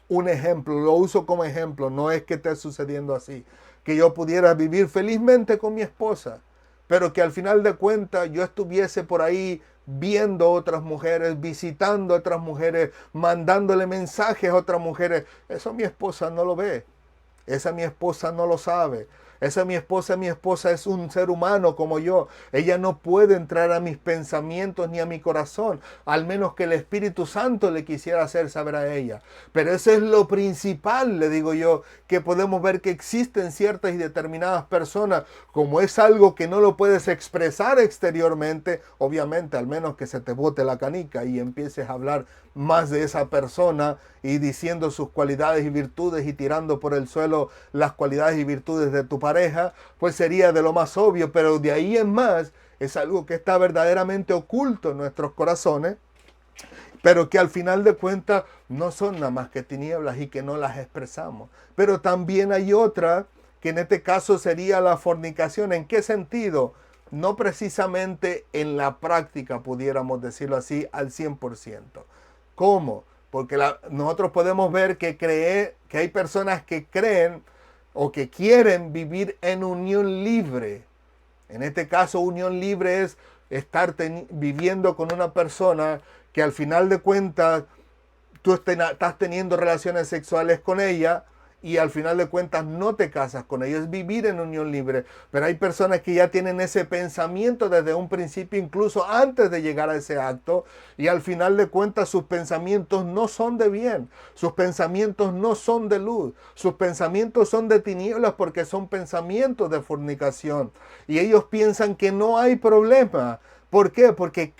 un ejemplo, lo uso como ejemplo, no es que esté sucediendo así, que yo pudiera vivir felizmente con mi esposa, pero que al final de cuentas yo estuviese por ahí viendo otras mujeres, visitando otras mujeres, mandándole mensajes a otras mujeres. Eso mi esposa no lo ve, esa mi esposa no lo sabe. Esa mi esposa es un ser humano como yo. Ella no puede entrar a mis pensamientos ni a mi corazón, al menos que el Espíritu Santo le quisiera hacer saber a ella. Pero eso es lo principal, le digo yo, que podemos ver que existen ciertas y determinadas personas, como es algo que no lo puedes expresar exteriormente, obviamente, al menos que se te bote la canica y empieces a hablar más de esa persona y diciendo sus cualidades y virtudes y tirando por el suelo las cualidades y virtudes de tu pareja, pues sería de lo más obvio, pero de ahí en más es algo que está verdaderamente oculto en nuestros corazones, pero que al final de cuentas no son nada más que tinieblas y que no las expresamos. Pero también hay otra, que en este caso sería la fornicación. ¿En qué sentido? No precisamente en la práctica, pudiéramos decirlo así, al 100%. ¿Cómo? Porque nosotros podemos ver que hay personas que creen o que quieren vivir en unión libre. En este caso, unión libre es estar viviendo con una persona que al final de cuentas tú estás teniendo relaciones sexuales con ella y al final de cuentas no te casas con ella, es vivir en unión libre. Pero hay personas que ya tienen ese pensamiento desde un principio, incluso antes de llegar a ese acto, y al final de cuentas sus pensamientos no son de bien, sus pensamientos no son de luz, sus pensamientos son de tinieblas porque son pensamientos de fornicación. Y ellos piensan que no hay problema. ¿Por qué? Porque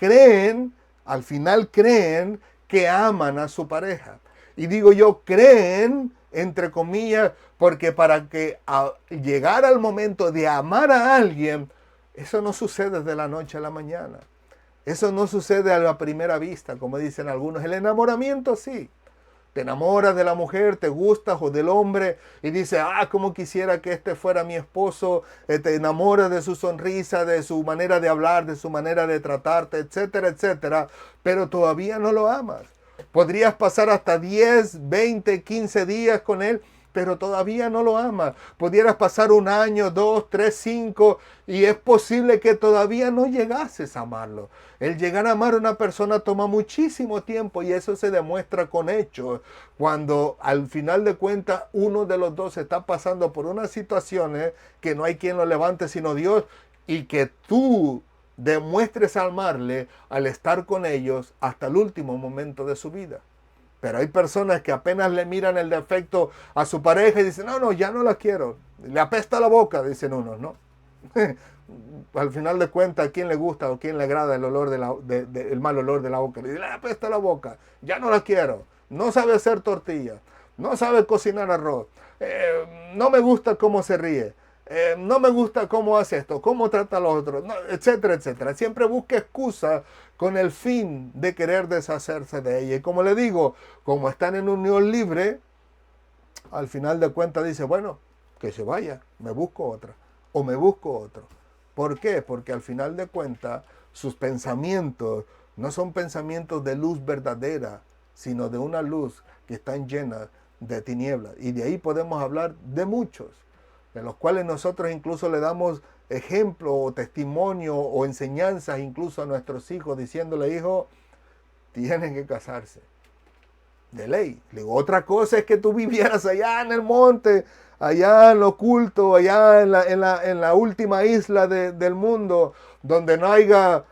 al final creen que aman a su pareja. Y digo yo, creen, entre comillas, porque para que llegar al momento de amar a alguien, eso no sucede de la noche a la mañana. Eso no sucede a la primera vista, como dicen algunos. El enamoramiento sí. Te enamoras de la mujer, te gustas o del hombre y dices, cómo quisiera que este fuera mi esposo. Te enamoras de su sonrisa, de su manera de hablar, de su manera de tratarte, etcétera, etcétera. Pero todavía no lo amas. Podrías pasar hasta 10, 20, 15 días con él, pero todavía no lo amas. Pudieras pasar 1 año, 2, 3, 5, y es posible que todavía no llegases a amarlo. El llegar a amar a una persona toma muchísimo tiempo y eso se demuestra con hechos. Cuando al final de cuentas uno de los dos está pasando por unas situaciones que no hay quien lo levante sino Dios, y que tú demuestres amarle al estar con ellos hasta el último momento de su vida. Pero hay personas que apenas le miran el defecto a su pareja y dicen, no, no, ya no la quiero. Le apesta la boca, dicen unos, ¿no? Al final de cuentas, ¿a quién le gusta o quién le agrada el olor el mal olor de la boca? Le apesta la boca, ya no la quiero. No sabe hacer tortillas, no sabe cocinar arroz, no me gusta cómo se ríe. No me gusta cómo hace esto, cómo trata a los otros, no, etcétera, etcétera. Siempre busca excusas con el fin de querer deshacerse de ella. Y como le digo, como están en unión libre, al final de cuentas dice, bueno, que se vaya, me busco otra o me busco otro. ¿Por qué? Porque al final de cuentas sus pensamientos no son pensamientos de luz verdadera, sino de una luz que están llenas de tinieblas. Y de ahí podemos hablar de muchos, de los cuales nosotros incluso le damos ejemplo o testimonio o enseñanzas incluso a nuestros hijos, diciéndole, hijo, tienen que casarse. De ley. Le digo, otra cosa es que tú vivieras allá en el monte, allá en lo oculto, allá en la última isla del mundo, donde no haya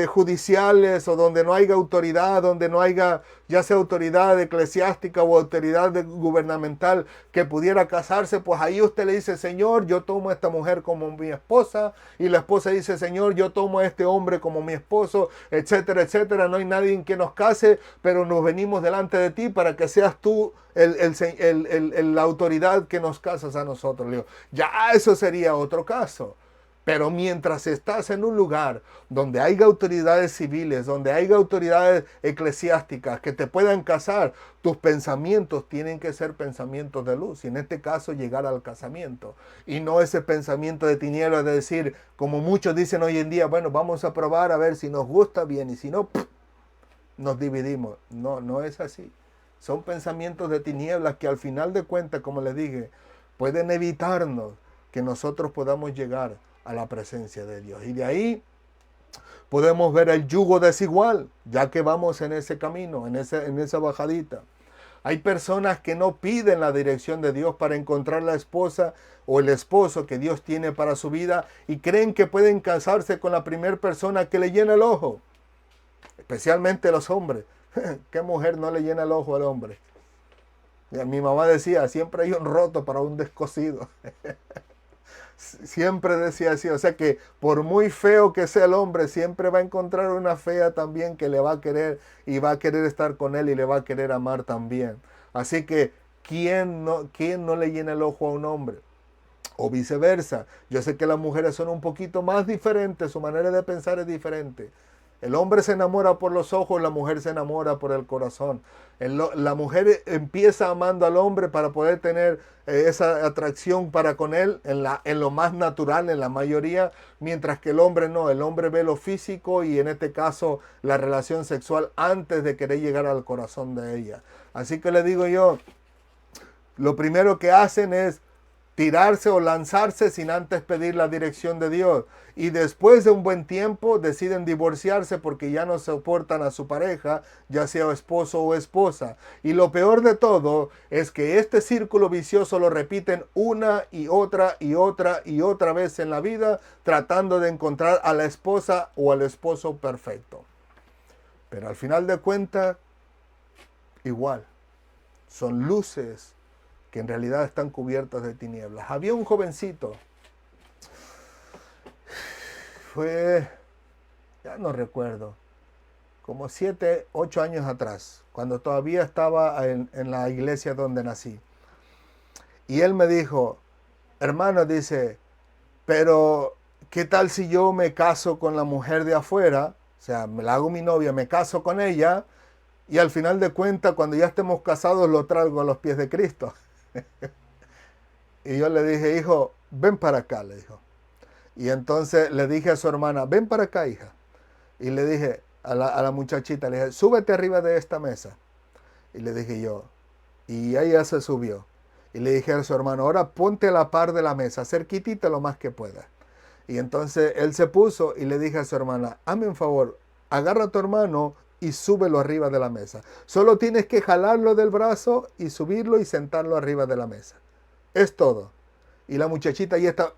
judiciales o donde no haya autoridad, donde no haya ya sea autoridad eclesiástica o autoridad gubernamental que pudiera casarse, pues ahí usted le dice, Señor, yo tomo a esta mujer como mi esposa, y la esposa dice, Señor, yo tomo a este hombre como mi esposo, etcétera, etcétera. No hay nadie en que nos case, pero nos venimos delante de ti para que seas tú la autoridad que nos casas a nosotros. Le digo, ya eso sería otro caso. Pero mientras estás en un lugar donde haya autoridades civiles, donde haya autoridades eclesiásticas que te puedan casar, tus pensamientos tienen que ser pensamientos de luz. Y en este caso llegar al casamiento. Y no ese pensamiento de tinieblas de decir, como muchos dicen hoy en día, bueno, vamos a probar a ver si nos gusta bien y si no, nos dividimos. No, no es así. Son pensamientos de tinieblas que al final de cuentas, como les dije, pueden evitarnos que nosotros podamos llegar a la presencia de Dios. Y de ahí podemos ver el yugo desigual, ya que vamos en ese camino, en esa bajadita. Hay personas que no piden la dirección de Dios para encontrar la esposa o el esposo que Dios tiene para su vida y creen que pueden casarse con la primera persona que le llena el ojo. Especialmente los hombres. ¿Qué mujer no le llena el ojo al hombre? Mi mamá decía, siempre hay un roto para un descosido. Siempre decía así, o sea que por muy feo que sea el hombre, siempre va a encontrar una fea también que le va a querer y va a querer estar con él y le va a querer amar también. Así que, quién no le llena el ojo a un hombre? O viceversa. Yo sé que las mujeres son un poquito más diferentes, su manera de pensar es diferente. El hombre se enamora por los ojos, la mujer se enamora por el corazón. La mujer empieza amando al hombre para poder tener esa atracción para con él en lo más natural, en la mayoría, mientras que el hombre no. El hombre ve lo físico y en este caso la relación sexual antes de querer llegar al corazón de ella. Así que le digo yo, lo primero que hacen es tirarse o lanzarse sin antes pedir la dirección de Dios. Y después de un buen tiempo deciden divorciarse porque ya no soportan a su pareja, ya sea esposo o esposa. Y lo peor de todo es que este círculo vicioso lo repiten una y otra y otra y otra vez en la vida, tratando de encontrar a la esposa o al esposo perfecto. Pero al final de cuentas, igual, son luces que en realidad están cubiertas de tinieblas. Había un jovencito, ya no recuerdo, como 7, 8 años atrás, cuando todavía estaba en la iglesia donde nací. Y él me dijo, hermano, dice, pero ¿qué tal si yo me caso con la mujer de afuera? O sea, me la hago mi novia, me caso con ella, y al final de cuentas, cuando ya estemos casados, lo traigo a los pies de Cristo. Y yo le dije, hijo, ven para acá, le dijo. Y entonces le dije a su hermana, ven para acá, hija. Y le dije a la muchachita, le dije, súbete arriba de esta mesa. Y le dije yo, y ella se subió. Y le dije a su hermano, ahora ponte a la par de la mesa, cerquitita lo más que puedas. Y entonces él se puso y le dije a su hermana, hazme un favor, agarra a tu hermano y súbelo arriba de la mesa. Solo tienes que jalarlo del brazo y subirlo y sentarlo arriba de la mesa. Es todo. Y la muchachita ya está...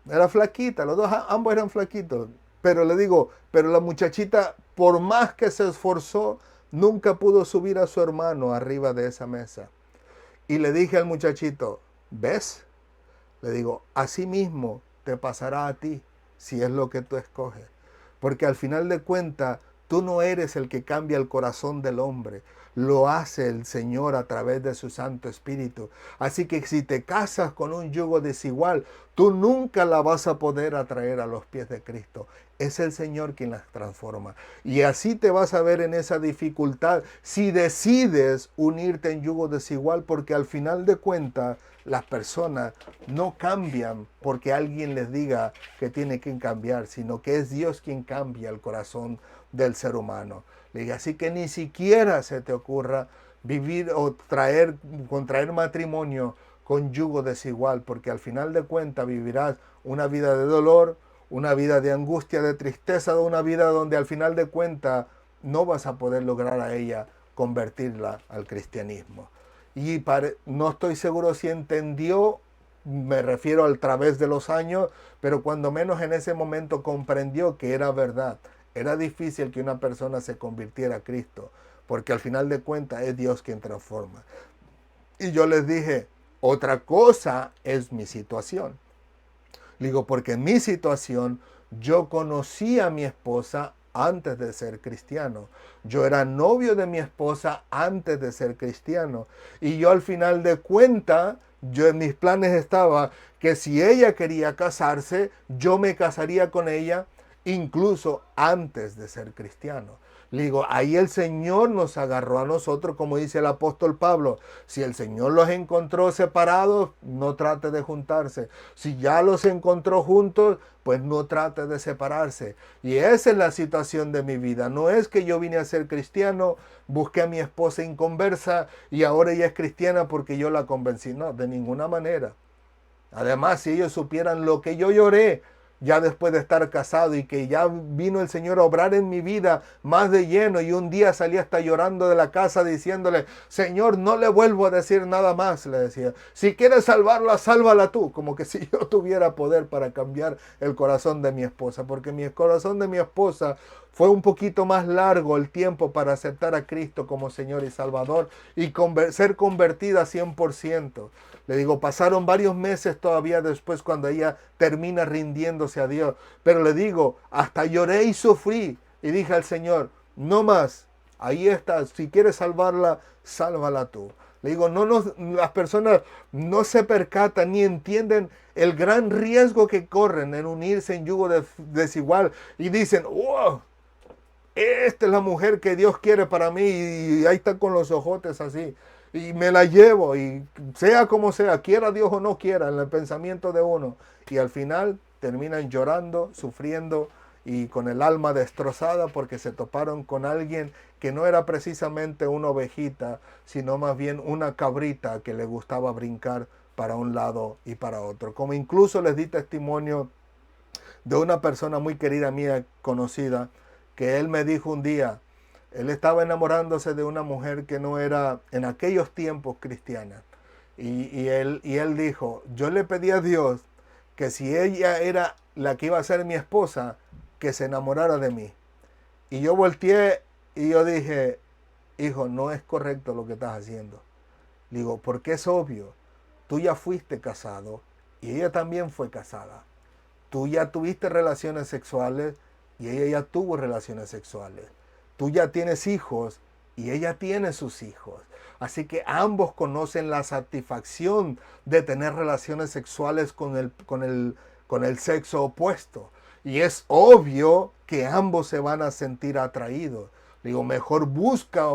Era flaquita, los dos, ambos eran flaquitos. Pero le digo, pero la muchachita, por más que se esforzó, nunca pudo subir a su hermano arriba de esa mesa. Y le dije al muchachito, ¿ves? Le digo, así mismo te pasará a ti, si es lo que tú escoges. Porque al final de cuentas, tú no eres el que cambia el corazón del hombre. Lo hace el Señor a través de su Santo Espíritu. Así que si te casas con un yugo desigual, tú nunca la vas a poder atraer a los pies de Cristo. Es el Señor quien las transforma. Y así te vas a ver en esa dificultad si decides unirte en yugo desigual, porque al final de cuentas las personas no cambian porque alguien les diga que tiene que cambiar, sino que es Dios quien cambia el corazón del ser humano. Le dije, así que ni siquiera se te ocurra vivir o contraer matrimonio con yugo desigual, porque al final de cuentas vivirás una vida de dolor, una vida de angustia, de tristeza, una vida donde al final de cuentas no vas a poder lograr a ella convertirla al cristianismo. Y no estoy seguro si entendió, me refiero a través de los años, pero cuando menos en ese momento comprendió que era verdad. Era difícil que una persona se convirtiera a Cristo, porque al final de cuentas es Dios quien transforma. Y yo les dije, otra cosa es mi situación. Digo, porque en mi situación yo conocí a mi esposa antes de ser cristiano. Yo era novio de mi esposa antes de ser cristiano. Y yo al final de cuentas, yo en mis planes estaba que si ella quería casarse, yo me casaría con ella incluso antes de ser cristiano. Le digo, ahí el Señor nos agarró a nosotros, como dice el apóstol Pablo. Si el Señor los encontró separados, no trate de juntarse. Si ya los encontró juntos, pues no trate de separarse. Y esa es la situación de mi vida. No es que yo vine a ser cristiano, busqué a mi esposa inconversa y ahora ella es cristiana porque yo la convencí. No, de ninguna manera. Además, si ellos supieran lo que yo lloré, ya después de estar casado y que ya vino el Señor a obrar en mi vida más de lleno, y un día salí hasta llorando de la casa diciéndole, Señor, no le vuelvo a decir nada más, le decía, si quieres salvarla, sálvala tú, como que si yo tuviera poder para cambiar el corazón de mi esposa, porque mi corazón de mi esposa fue un poquito más largo el tiempo para aceptar a Cristo como Señor y Salvador y ser convertida 100%. Le digo, pasaron varios meses todavía después cuando ella termina rindiéndose a Dios. Pero le digo, hasta lloré y sufrí. Y dije al Señor, no más, ahí está, si quieres salvarla, sálvala tú. Le digo, las personas no se percatan ni entienden el gran riesgo que corren en unirse en yugo desigual. Y dicen, wow, esta es la mujer que Dios quiere para mí. Y ahí está con los ojotes así. Y me la llevo, y sea como sea, quiera Dios o no quiera, en el pensamiento de uno. Y al final terminan llorando, sufriendo y con el alma destrozada porque se toparon con alguien que no era precisamente una ovejita, sino más bien una cabrita que le gustaba brincar para un lado y para otro. Como incluso les di testimonio de una persona muy querida mía, conocida, que él me dijo un día, él estaba enamorándose de una mujer que no era en aquellos tiempos cristiana. Y él dijo, yo le pedí a Dios que si ella era la que iba a ser mi esposa, que se enamorara de mí. Y yo volteé y yo dije, hijo, no es correcto lo que estás haciendo. Digo, porque es obvio, tú ya fuiste casado y ella también fue casada. Tú ya tuviste relaciones sexuales y ella ya tuvo relaciones sexuales. Tú ya tienes hijos y ella tiene sus hijos. Así que ambos conocen la satisfacción de tener relaciones sexuales con el sexo opuesto. Y es obvio que ambos se van a sentir atraídos. Digo, mejor busca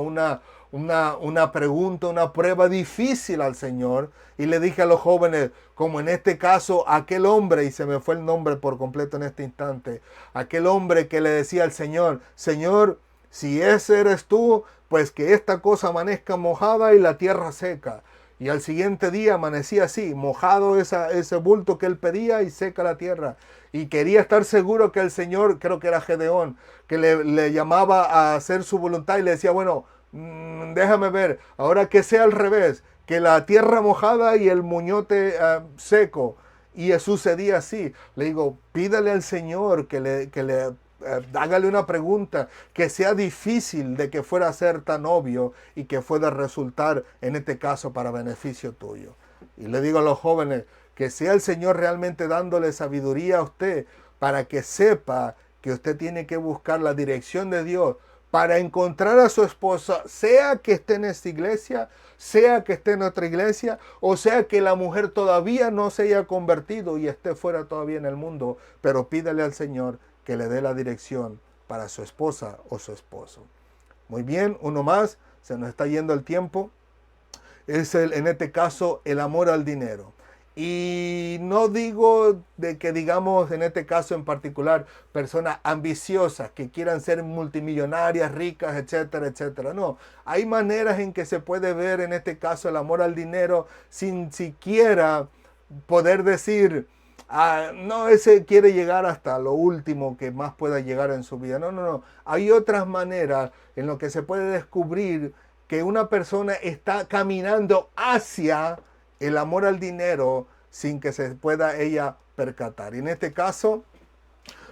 una pregunta, una prueba difícil al Señor. Y le dije a los jóvenes, como en este caso, aquel hombre, y se me fue el nombre por completo en este instante, aquel hombre que le decía al Señor, Señor, si ese eres tú, pues que esta cosa amanezca mojada y la tierra seca. Y al siguiente día amanecía así, mojado ese bulto que él pedía y seca la tierra. Y quería estar seguro que el Señor, creo que era Gedeón, que le llamaba a hacer su voluntad y le decía, bueno, déjame ver, ahora que sea al revés, que la tierra mojada y el muñote seco. Y sucedía así. Le digo, pídale al Señor que le hágale una pregunta que sea difícil de que fuera a ser tan obvio y que pueda resultar en este caso para beneficio tuyo. Y le digo a los jóvenes que sea el Señor realmente dándole sabiduría a usted para que sepa que usted tiene que buscar la dirección de Dios para encontrar a su esposa, sea que esté en esta iglesia, sea que esté en otra iglesia, o sea que la mujer todavía no se haya convertido y esté fuera todavía en el mundo, pero pídale al Señor que le dé la dirección para su esposa o su esposo. Muy bien, uno más, se nos está yendo el tiempo. Es en este caso el amor al dinero. Y no digo de que digamos en este caso en particular personas ambiciosas que quieran ser multimillonarias, ricas, etcétera, etcétera. No, hay maneras en que se puede ver en este caso el amor al dinero sin siquiera poder decir, no, ese quiere llegar hasta lo último que más pueda llegar en su vida. No, no, no. Hay otras maneras en lo que se puede descubrir que una persona está caminando hacia el amor al dinero sin que se pueda ella percatar. Y en este caso,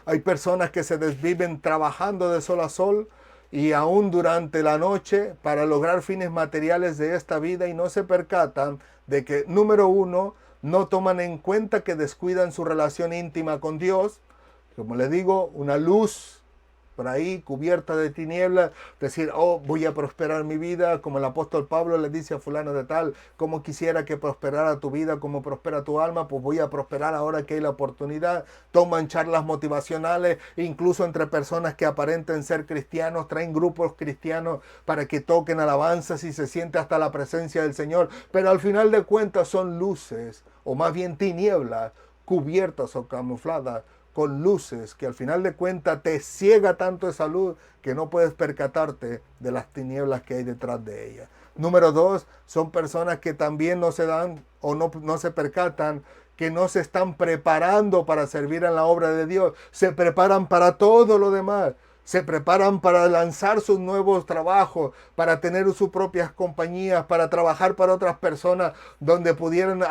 hay personas que se desviven trabajando de sol a sol y aún durante la noche para lograr fines materiales de esta vida y no se percatan de que, número uno, no toman en cuenta que descuidan su relación íntima con Dios. Como les digo, una luz por ahí cubierta de tinieblas, decir, oh, voy a prosperar mi vida, como el apóstol Pablo le dice a fulano de tal, como quisiera que prosperara tu vida, como prospera tu alma, pues voy a prosperar ahora que hay la oportunidad. Toman charlas motivacionales, incluso entre personas que aparenten ser cristianos, traen grupos cristianos para que toquen alabanzas y se siente hasta la presencia del Señor, pero al final de cuentas son luces, o más bien tinieblas, cubiertas o camufladas con luces que al final de cuentas te ciega tanto esa luz que no puedes percatarte de las tinieblas que hay detrás de ella. Número dos, son personas que también no se dan o no se percatan que no se están preparando para servir en la obra de Dios. Se preparan para todo lo demás. Se preparan para lanzar sus nuevos trabajos, para tener sus propias compañías, para trabajar para otras personas donde pudieran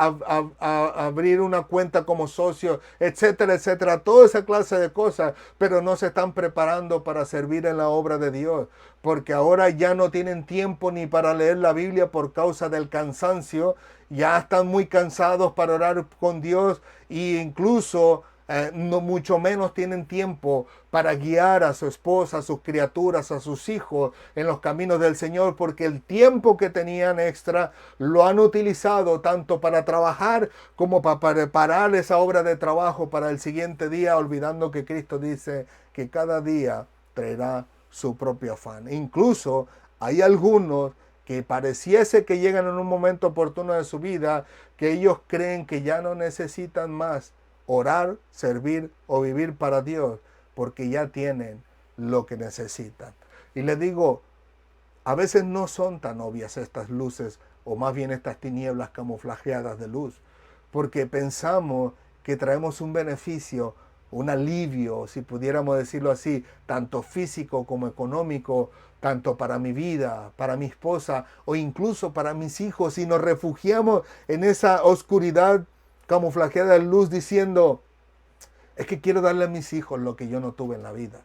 abrir una cuenta como socio, etcétera, etcétera. Toda esa clase de cosas, pero no se están preparando para servir en la obra de Dios, porque ahora ya no tienen tiempo ni para leer la Biblia por causa del cansancio. Ya están muy cansados para orar con Dios e incluso no mucho menos tienen tiempo para guiar a su esposa, a sus criaturas, a sus hijos en los caminos del Señor, porque el tiempo que tenían extra lo han utilizado tanto para trabajar como para preparar esa obra de trabajo para el siguiente día, olvidando que Cristo dice que cada día traerá su propio afán. Incluso hay algunos que pareciese que llegan en un momento oportuno de su vida, que ellos creen que ya no necesitan más orar, servir o vivir para Dios, porque ya tienen lo que necesitan. Y les digo, a veces no son tan obvias estas luces, o más bien estas tinieblas camuflajeadas de luz, porque pensamos que traemos un beneficio, un alivio, si pudiéramos decirlo así, tanto físico como económico, tanto para mi vida, para mi esposa o incluso para mis hijos, y nos refugiamos en esa oscuridad camuflajeada de luz diciendo, es que quiero darle a mis hijos lo que yo no tuve en la vida,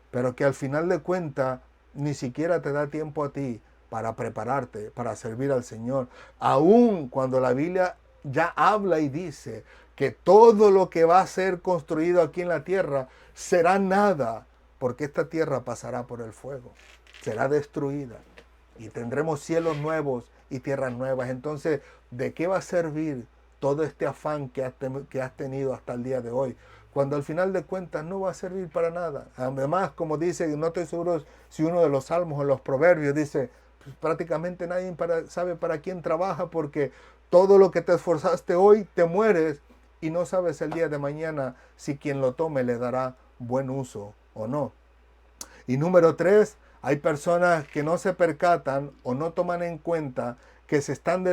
pero que al final de cuentas ni siquiera te da tiempo a ti para prepararte, para servir al Señor, aun cuando la Biblia ya habla y dice que todo lo que va a ser construido aquí en la tierra será nada, porque esta tierra pasará por el fuego, será destruida y tendremos cielos nuevos y tierras nuevas. Entonces, ¿de qué va a servir todo este afán que has tenido hasta el día de hoy, cuando al final de cuentas no va a servir para nada? Además, como dice, no estoy seguro si uno de los salmos o los proverbios dice, pues, prácticamente nadie sabe para quién trabaja, porque todo lo que te esforzaste hoy te mueres y no sabes el día de mañana si quien lo tome le dará buen uso o no. Y número 3, hay personas que no se percatan o no toman en cuenta que están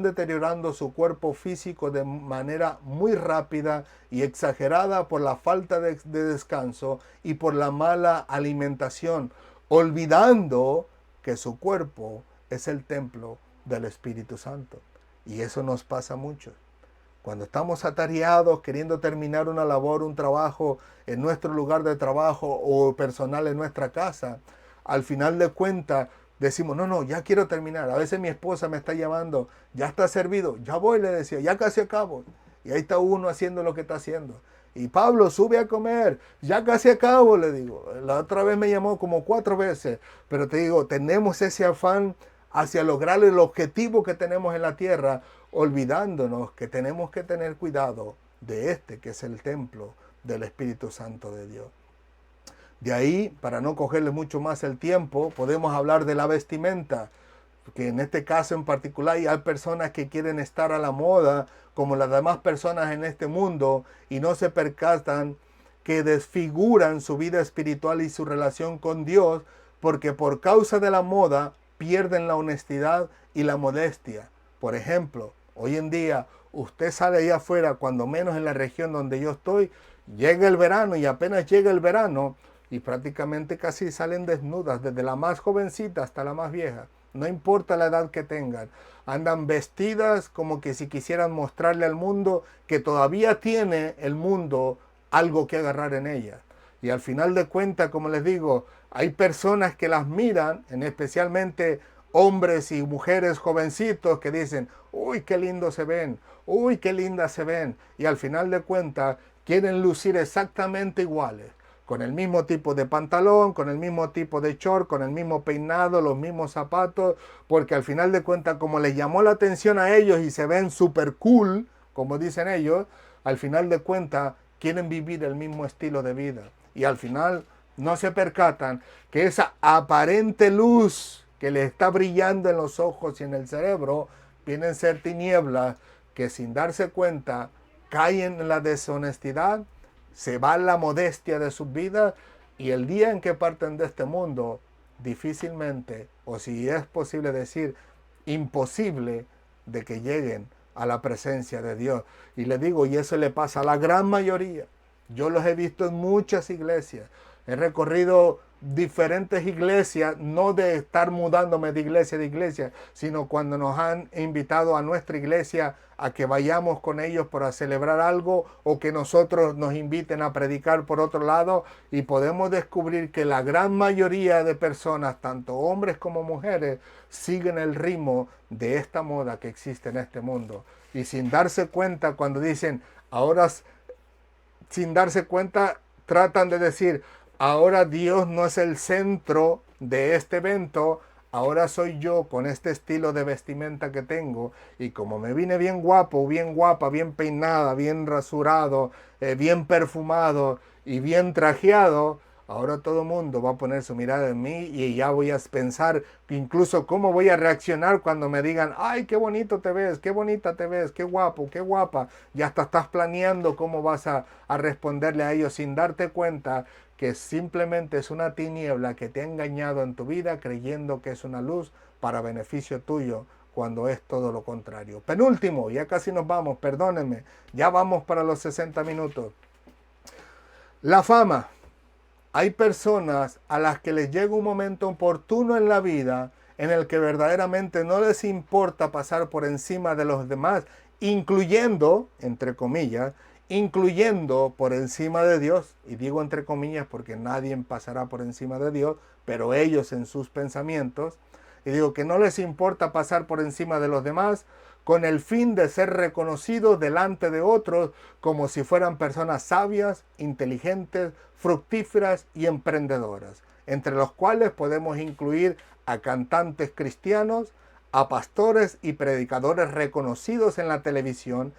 deteriorando su cuerpo físico de manera muy rápida y exagerada por la falta de descanso y por la mala alimentación, olvidando que su cuerpo es el templo del Espíritu Santo. Y eso nos pasa mucho. Cuando estamos atareados queriendo terminar una labor, un trabajo en nuestro lugar de trabajo o personal en nuestra casa, al final de cuentas decimos, no, ya quiero terminar. A veces mi esposa me está llamando, ya está servido, ya voy, le decía, ya casi acabo. Y ahí está uno haciendo lo que está haciendo. Y Pablo, sube a comer, ya casi acabo, le digo. La otra vez me llamó como 4 veces, pero te digo, tenemos ese afán hacia lograr el objetivo que tenemos en la tierra, olvidándonos que tenemos que tener cuidado de este que es el templo del Espíritu Santo de Dios. De ahí, para no cogerle mucho más el tiempo, podemos hablar de la vestimenta, que en este caso en particular hay personas que quieren estar a la moda como las demás personas en este mundo y no se percatan que desfiguran su vida espiritual y su relación con Dios, porque por causa de la moda pierden la honestidad y la modestia. Por ejemplo, hoy en día usted sale allá afuera, cuando menos en la región donde yo estoy, llega el verano y apenas llega el verano y prácticamente casi salen desnudas, desde la más jovencita hasta la más vieja. No importa la edad que tengan, andan vestidas como que si quisieran mostrarle al mundo que todavía tiene el mundo algo que agarrar en ella. Y al final de cuentas, como les digo, hay personas que las miran, especialmente hombres y mujeres jovencitos que dicen, uy, qué lindo se ven, uy, qué lindas se ven. Y al final de cuentas quieren lucir exactamente iguales, con el mismo tipo de pantalón, con el mismo tipo de short, con el mismo peinado, los mismos zapatos, porque al final de cuentas, como les llamó la atención a ellos y se ven super cool, como dicen ellos, al final de cuentas quieren vivir el mismo estilo de vida. Y al final no se percatan que esa aparente luz que les está brillando en los ojos y en el cerebro, vienen a ser tinieblas que sin darse cuenta caen en la deshonestidad, se va la modestia de sus vidas y el día en que parten de este mundo, difícilmente, o si es posible decir, imposible de que lleguen a la presencia de Dios. Y le digo, y eso le pasa a la gran mayoría. Yo los he visto en muchas iglesias. He recorrido diferentes iglesias, no de estar mudándome de iglesia, sino cuando nos han invitado a nuestra iglesia a que vayamos con ellos para celebrar algo o que nosotros nos inviten a predicar por otro lado, y podemos descubrir que la gran mayoría de personas, tanto hombres como mujeres, siguen el ritmo de esta moda que existe en este mundo. Y sin darse cuenta, cuando dicen, ahora, sin darse cuenta, tratan de decir, ahora Dios no es el centro de este evento, ahora soy yo con este estilo de vestimenta que tengo, y como me vine bien guapo, bien guapa, bien peinada, bien rasurado, bien perfumado y bien trajeado, ahora todo el mundo va a poner su mirada en mí y ya voy a pensar incluso cómo voy a reaccionar cuando me digan, ay, qué bonito te ves, qué bonita te ves, qué guapo, qué guapa. Ya hasta estás planeando cómo vas a responderle a ellos sin darte cuenta que simplemente es una tiniebla que te ha engañado en tu vida creyendo que es una luz para beneficio tuyo, cuando es todo lo contrario. Penúltimo, ya casi nos vamos, perdónenme, ya vamos para los 60 minutos. La fama. Hay personas a las que les llega un momento oportuno en la vida en el que verdaderamente no les importa pasar por encima de los demás, incluyendo, entre comillas, incluyendo por encima de Dios. Y digo entre comillas porque nadie pasará por encima de Dios, pero ellos en sus pensamientos. Y digo que no les importa pasar por encima de los demás con el fin de ser reconocidos delante de otros como si fueran personas sabias, inteligentes, fructíferas y emprendedoras, entre los cuales podemos incluir a cantantes cristianos, a pastores y predicadores reconocidos en la televisión,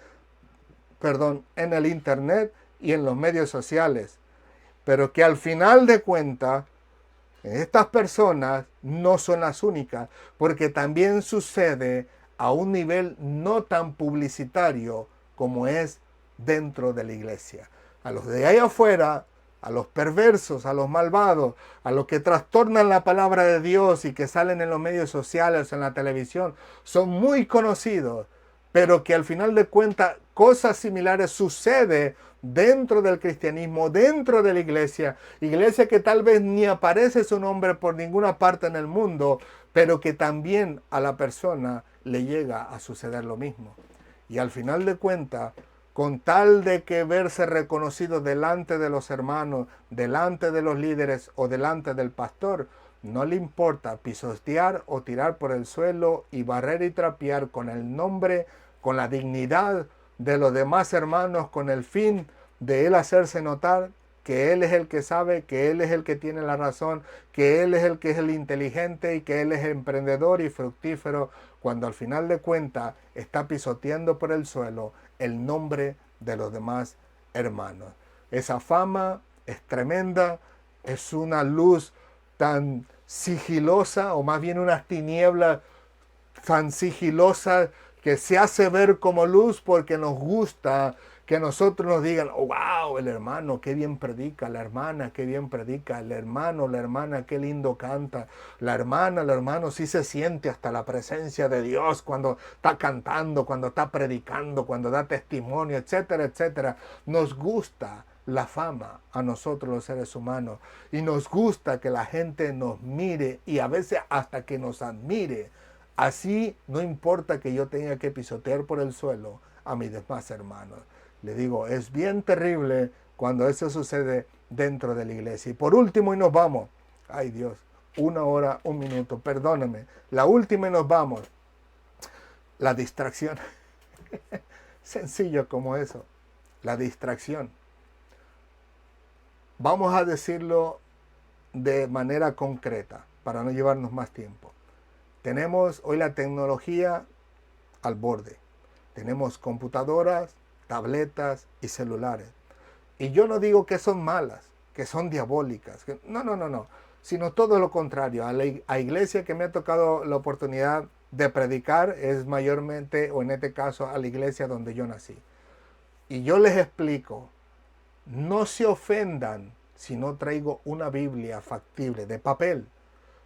en el internet y en los medios sociales, pero que al final de cuentas Estas personas no son las únicas, porque también sucede a un nivel no tan publicitario como es dentro de la iglesia. A los de ahí afuera, a los perversos, a los malvados, a los que trastornan la palabra de Dios y que salen en los medios sociales, en la televisión, son muy conocidos, pero que al final de cuentas cosas similares suceden dentro del cristianismo, dentro de la iglesia que tal vez ni aparece su nombre por ninguna parte en el mundo, pero que también a la persona le llega a suceder lo mismo. Y al final de cuentas, con tal de que verse reconocido delante de los hermanos, delante de los líderes o delante del pastor, no le importa pisotear o tirar por el suelo y barrer y trapear con el nombre, con la dignidad de los demás hermanos, con el fin de él hacerse notar que él es el que sabe, que él es el que tiene la razón, que él es el que es el inteligente y que él es el emprendedor y fructífero, cuando al final de cuentas está pisoteando por el suelo el nombre de los demás hermanos. Esa fama es tremenda, es una luz tan sigilosa, o más bien unas tinieblas tan sigilosas que se hace ver como luz porque nos gusta que nosotros nos digan, oh, wow, el hermano, qué bien predica, la hermana, qué bien predica, el hermano, la hermana, qué lindo canta, la hermana, el hermano, sí se siente hasta la presencia de Dios cuando está cantando, cuando está predicando, cuando da testimonio, etcétera, etcétera. Nos gusta la fama a nosotros los seres humanos y nos gusta que la gente nos mire y a veces hasta que nos admire. Así no importa que yo tenga que pisotear por el suelo a mis demás hermanos. Le digo, es bien terrible cuando eso sucede dentro de la iglesia. Y por último, y nos vamos. Ay Dios, 1 hora, 1 minuto, perdóname. La última y nos vamos. La distracción. Sencillo como eso. La distracción. Vamos a decirlo de manera concreta para no llevarnos más tiempo. Tenemos hoy la tecnología al borde. Tenemos computadoras, tabletas y celulares. Y yo no digo que son malas, que son diabólicas. No. Sino todo lo contrario. A la iglesia que me ha tocado la oportunidad de predicar es mayormente, o en este caso, a la iglesia donde yo nací. Y yo les explico, no se ofendan si no traigo una Biblia factible de papel.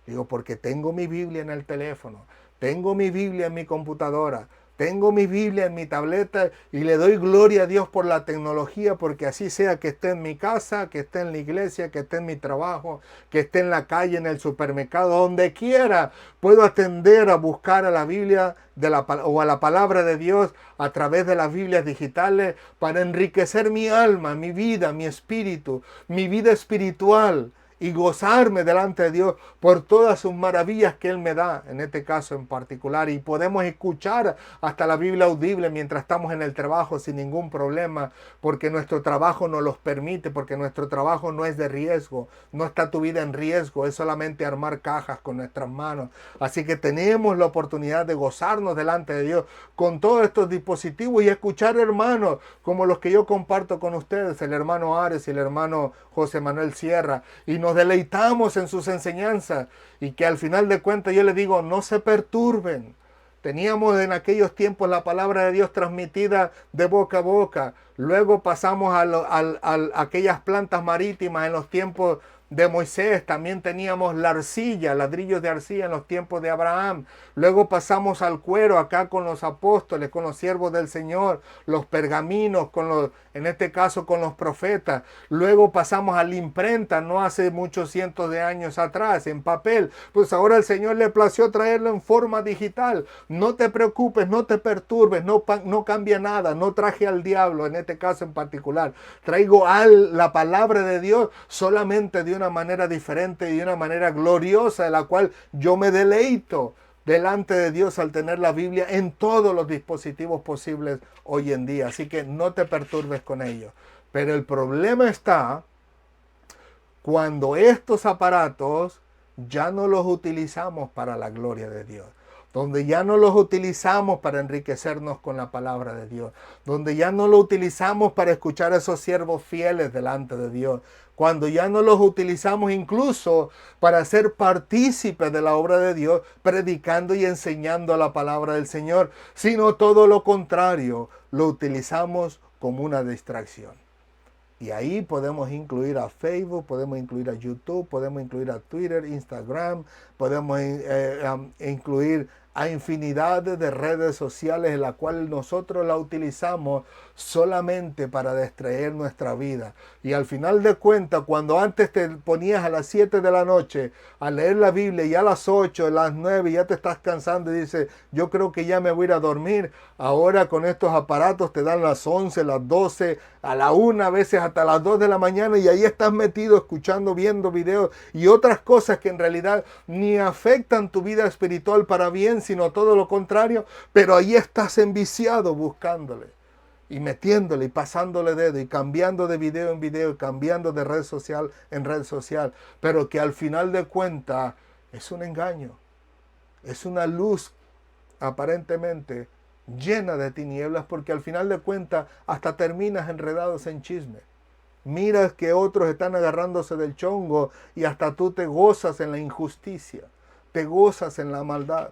Digo, porque tengo mi Biblia en el teléfono, tengo mi Biblia en mi computadora, tengo mi Biblia en mi tableta y le doy gloria a Dios por la tecnología, porque así sea que esté en mi casa, que esté en la iglesia, que esté en mi trabajo, que esté en la calle, en el supermercado, donde quiera, puedo atender a buscar a la Biblia o a la palabra de Dios a través de las Biblias digitales para enriquecer mi alma, mi vida, mi espíritu, mi vida espiritual. Y gozarme delante de Dios por todas sus maravillas que Él me da, en este caso en particular. Y podemos escuchar hasta la Biblia audible mientras estamos en el trabajo sin ningún problema, porque nuestro trabajo nos los permite, porque nuestro trabajo no es de riesgo, no está tu vida en riesgo, es solamente armar cajas con nuestras manos. Así que tenemos la oportunidad de gozarnos delante de Dios con todos estos dispositivos y escuchar hermanos como los que yo comparto con ustedes, el hermano Ares y el hermano José Manuel Sierra, y nos deleitamos en sus enseñanzas y que al final de cuentas yo les digo, no se perturben. Teníamos en aquellos tiempos la palabra de Dios transmitida de boca a boca. Luego pasamos a aquellas plantas marítimas en los tiempos de Moisés. También teníamos la arcilla, ladrillos de arcilla en los tiempos de Abraham. Luego pasamos al cuero acá con los apóstoles, con los siervos del Señor, los pergaminos, en este caso con los profetas. Luego pasamos a la imprenta, no hace muchos cientos de años atrás, en papel. Pues ahora el Señor le plació traerlo en forma digital. No te preocupes, no te perturbes, no cambia nada. No traje al diablo en este caso en particular. Traigo la palabra de Dios solamente de una manera diferente y de una manera gloriosa, de la cual yo me deleito delante de Dios al tener la Biblia en todos los dispositivos posibles hoy en día. Así que no te perturbes con ello. Pero el problema está cuando estos aparatos ya no los utilizamos para la gloria de Dios. donde ya no los utilizamos para enriquecernos con la palabra de Dios, donde ya no lo utilizamos para escuchar a esos siervos fieles delante de Dios, cuando ya no los utilizamos incluso para ser partícipes de la obra de Dios, predicando y enseñando la palabra del Señor, sino todo lo contrario, lo utilizamos como una distracción. Y ahí podemos incluir a Facebook, podemos incluir a YouTube, podemos incluir a Twitter, Instagram, podemos incluir a infinidad de redes sociales en las cuales nosotros la utilizamos solamente para distraer nuestra vida. Y al final de cuentas, cuando antes te ponías a las 7 de la noche a leer la Biblia y a las 8, a las 9 ya te estás cansando y dices, yo creo que ya me voy a ir a dormir, ahora con estos aparatos te dan las 11, las 12, a la 1, a veces hasta las 2 de la mañana y ahí estás metido escuchando, viendo videos y otras cosas que en realidad ni afectan tu vida espiritual para bien, sino todo lo contrario, pero ahí estás enviciado buscándole y metiéndole y pasándole dedo y cambiando de video en video y cambiando de red social en red social, pero que al final de cuentas es un engaño, es una luz aparentemente llena de tinieblas, porque al final de cuentas hasta terminas enredados en chisme. Miras que otros están agarrándose del chongo y hasta tú te gozas en la injusticia, te gozas en la maldad,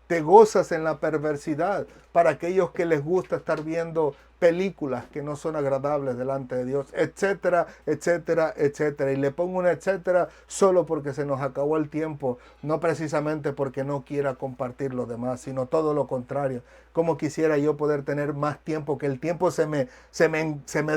te gozas en la perversidad para aquellos que les gusta estar viendo películas que no son agradables delante de Dios, etcétera, etcétera, etcétera. Y le pongo un etcétera solo porque se nos acabó el tiempo, no precisamente porque no quiera compartir lo demás, sino todo lo contrario. Como quisiera yo poder tener más tiempo, que el tiempo se me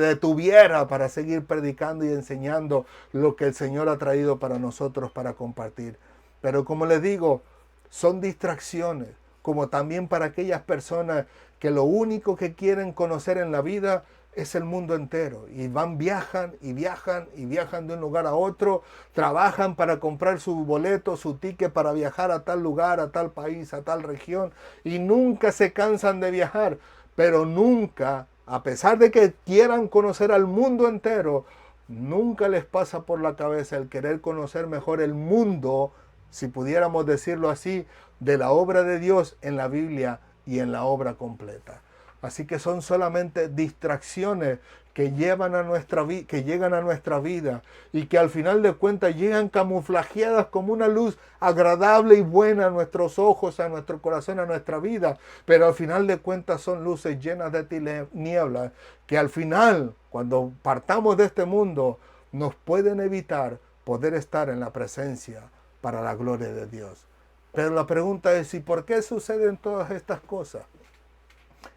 detuviera para seguir predicando y enseñando lo que el Señor ha traído para nosotros para compartir. Pero como les digo, son distracciones, como también para aquellas personas que lo único que quieren conocer en la vida es el mundo entero. Y viajan y viajan y viajan de un lugar a otro, trabajan para comprar su boleto, su ticket para viajar a tal lugar, a tal país, a tal región, y nunca se cansan de viajar, pero nunca, a pesar de que quieran conocer al mundo entero, nunca les pasa por la cabeza el querer conocer mejor el mundo, si pudiéramos decirlo así, de la obra de Dios en la Biblia y en la obra completa. Así que son solamente distracciones que llegan a nuestra vida y que al final de cuentas llegan camuflajeadas como una luz agradable y buena a nuestros ojos, a nuestro corazón, a nuestra vida, pero al final de cuentas son luces llenas de tinieblas que al final, cuando partamos de este mundo, nos pueden evitar poder estar en la presencia para la gloria de Dios. Pero la pregunta es, ¿y por qué suceden todas estas cosas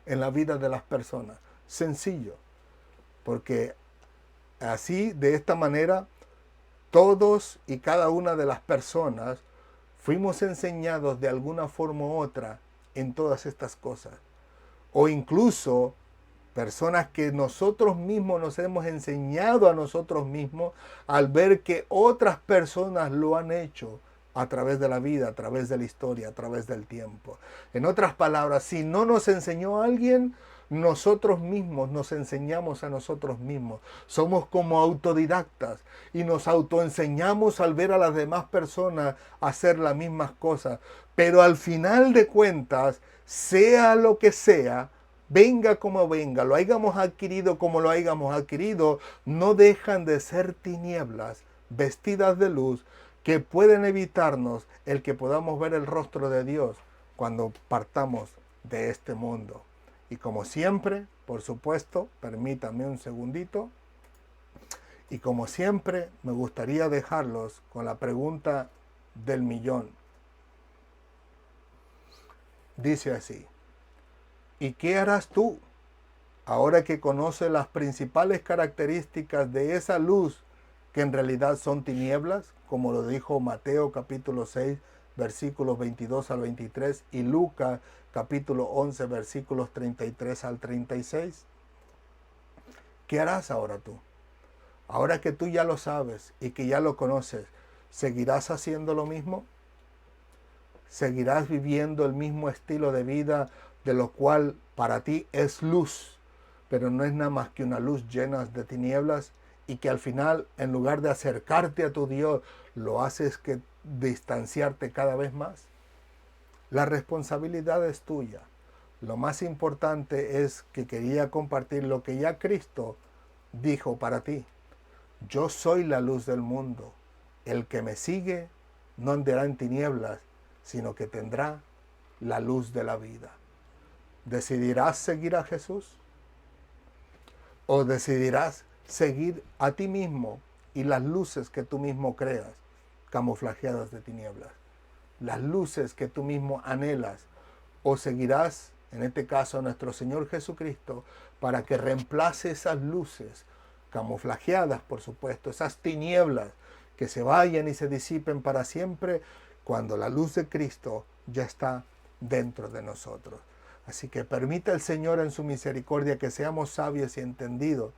en la vida de las personas? Sencillo, porque así, de esta manera, todos y cada una de las personas fuimos enseñados de alguna forma u otra en todas estas cosas. O incluso personas que nosotros mismos nos hemos enseñado a nosotros mismos al ver que otras personas lo han hecho a través de la vida, a través de la historia, a través del tiempo. En otras palabras, si no nos enseñó alguien, nosotros mismos nos enseñamos a nosotros mismos. Somos como autodidactas y nos autoenseñamos al ver a las demás personas hacer las mismas cosas. Pero al final de cuentas, sea lo que sea, venga como venga, lo hayamos adquirido como lo hayamos adquirido, no dejan de ser tinieblas vestidas de luz que pueden evitarnos el que podamos ver el rostro de Dios cuando partamos de este mundo. Y como siempre, por supuesto, permítanme un segundito, y como siempre me gustaría dejarlos con la pregunta del millón. Dice así: ¿y qué harás tú ahora que conoces las principales características de esa luz que en realidad son tinieblas, como lo dijo Mateo capítulo 6, versículos 22 al 23 y Lucas capítulo 11, versículos 33 al 36? ¿Qué harás ahora tú? Ahora que tú ya lo sabes y que ya lo conoces, ¿seguirás haciendo lo mismo? ¿Seguirás viviendo el mismo estilo de vida de lo cual para ti es luz, pero no es nada más que una luz llena de tinieblas, y que al final, en lugar de acercarte a tu Dios, lo haces que distanciarte cada vez más? La responsabilidad es tuya. Lo más importante es que quería compartir lo que ya Cristo dijo para ti. Yo soy la luz del mundo. El que me sigue no andará en tinieblas, sino que tendrá la luz de la vida. ¿Decidirás seguir a Jesús? ¿O decidirás seguir a ti mismo y las luces que tú mismo creas, camuflajeadas de tinieblas? Las luces que tú mismo anhelas. ¿O seguirás, en este caso, a nuestro Señor Jesucristo para que reemplace esas luces, camuflajeadas, por supuesto, esas tinieblas que se vayan y se disipen para siempre cuando la luz de Cristo ya está dentro de nosotros? Así que permita el Señor en su misericordia que seamos sabios y entendidos,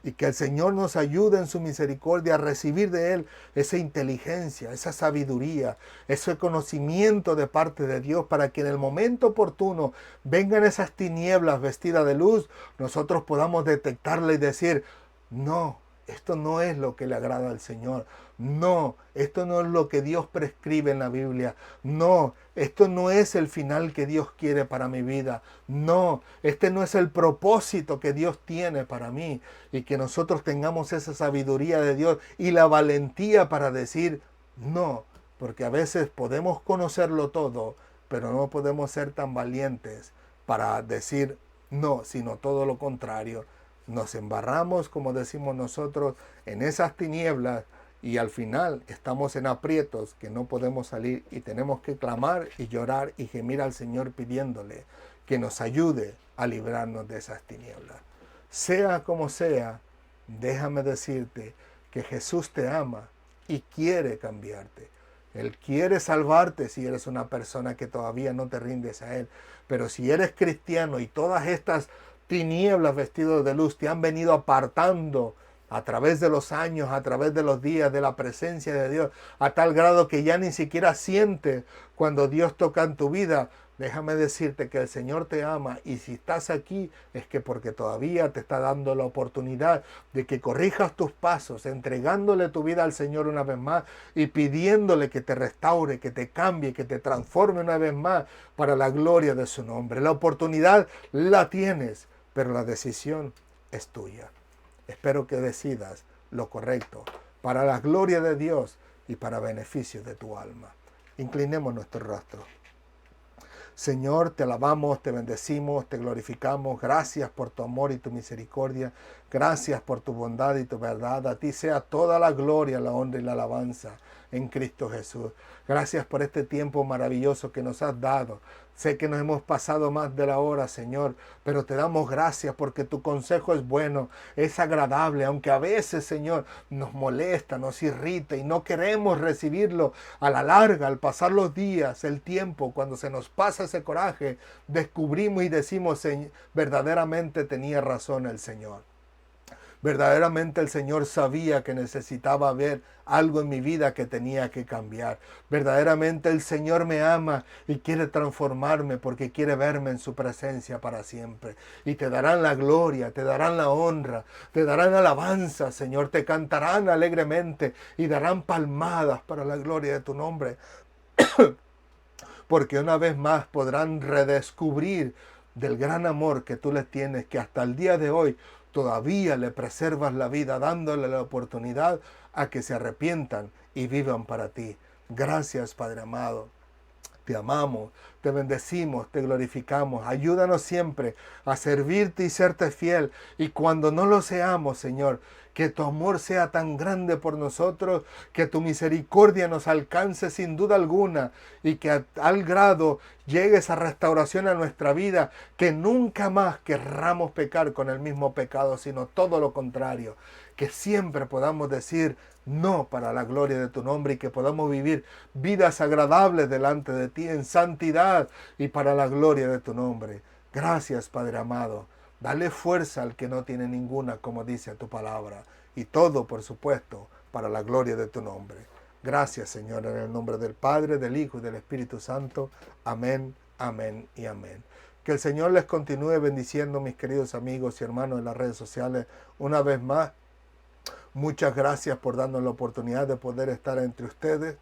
y que el Señor nos ayude en su misericordia a recibir de Él esa inteligencia, esa sabiduría, ese conocimiento de parte de Dios, para que en el momento oportuno vengan esas tinieblas vestidas de luz, nosotros podamos detectarla y decir: no, esto no es lo que le agrada al Señor. No, esto no es lo que Dios prescribe en la Biblia. No, esto no es el final que Dios quiere para mi vida. No, este no es el propósito que Dios tiene para mí. Y que nosotros tengamos esa sabiduría de Dios y la valentía para decir no. Porque a veces podemos conocerlo todo, pero no podemos ser tan valientes para decir no, sino todo lo contrario. Nos embarramos, como decimos nosotros, en esas tinieblas, y al final estamos en aprietos que no podemos salir, y tenemos que clamar y llorar y gemir al Señor pidiéndole que nos ayude a librarnos de esas tinieblas. Sea como sea, déjame decirte que Jesús te ama y quiere cambiarte. Él quiere salvarte si eres una persona que todavía no te rindes a Él. Pero si eres cristiano y todas estas tinieblas vestidas de luz te han venido apartando a través de los años, a través de los días, de la presencia de Dios, a tal grado que ya ni siquiera sientes cuando Dios toca en tu vida, déjame decirte que el Señor te ama, y si estás aquí es que porque todavía te está dando la oportunidad de que corrijas tus pasos, entregándole tu vida al Señor una vez más y pidiéndole que te restaure, que te cambie, que te transforme una vez más para la gloria de su nombre. La oportunidad la tienes, pero la decisión es tuya. Espero que decidas lo correcto para la gloria de Dios y para beneficio de tu alma. Inclinemos nuestro rostro. Señor, te alabamos, te bendecimos, te glorificamos. Gracias por tu amor y tu misericordia. Gracias por tu bondad y tu verdad. A ti sea toda la gloria, la honra y la alabanza en Cristo Jesús. Gracias por este tiempo maravilloso que nos has dado. Sé que nos hemos pasado más de la hora, Señor, pero te damos gracias porque tu consejo es bueno, es agradable, aunque a veces, Señor, nos molesta, nos irrita y no queremos recibirlo. A la larga, al pasar los días, el tiempo, cuando se nos pasa ese coraje, descubrimos y decimos: verdaderamente tenía razón el Señor. Verdaderamente el Señor sabía que necesitaba ver algo en mi vida que tenía que cambiar. Verdaderamente el Señor me ama y quiere transformarme porque quiere verme en su presencia para siempre. Y te darán la gloria, te darán la honra, te darán alabanza, Señor. Te cantarán alegremente y darán palmadas para la gloria de tu nombre. Porque una vez más podrán redescubrir del gran amor que tú les tienes, que hasta el día de hoy todavía le preservas la vida, dándole la oportunidad a que se arrepientan y vivan para ti. Gracias, Padre amado. Te amamos, te bendecimos, te glorificamos. Ayúdanos siempre a servirte y serte fiel. Y cuando no lo seamos, Señor, que tu amor sea tan grande por nosotros, que tu misericordia nos alcance sin duda alguna, y que a tal grado llegue esa restauración a nuestra vida, que nunca más querramos pecar con el mismo pecado, sino todo lo contrario. Que siempre podamos decir no para la gloria de tu nombre, y que podamos vivir vidas agradables delante de ti en santidad y para la gloria de tu nombre. Gracias, Padre amado. Dale fuerza al que no tiene ninguna, como dice tu palabra. Y todo, por supuesto, para la gloria de tu nombre. Gracias, Señor, en el nombre del Padre, del Hijo y del Espíritu Santo. Amén, amén y amén. Que el Señor les continúe bendiciendo, mis queridos amigos y hermanos en las redes sociales. Una vez más, muchas gracias por darnos la oportunidad de poder estar entre ustedes.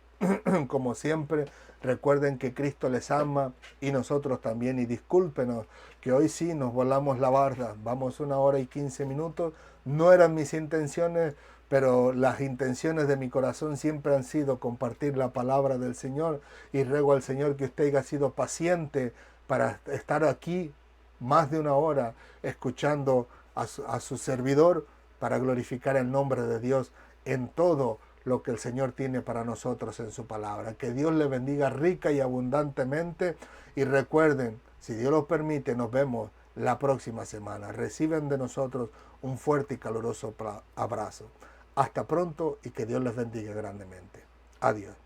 Como siempre, Recuerden que Cristo les ama y nosotros también. Y discúlpenos que hoy sí nos volamos la barda. Vamos 1 hora y 15 minutos. No eran mis intenciones, pero las intenciones de mi corazón siempre han sido compartir la palabra del Señor. Y ruego al Señor que usted haya sido paciente para estar aquí más de 1 hora escuchando a su servidor para glorificar el nombre de Dios en todo lo que el Señor tiene para nosotros en su palabra. Que Dios le bendiga rica y abundantemente y recuerden, si Dios lo permite, nos vemos la próxima semana. Reciben de nosotros un fuerte y caluroso abrazo. Hasta pronto y que Dios les bendiga grandemente. Adiós.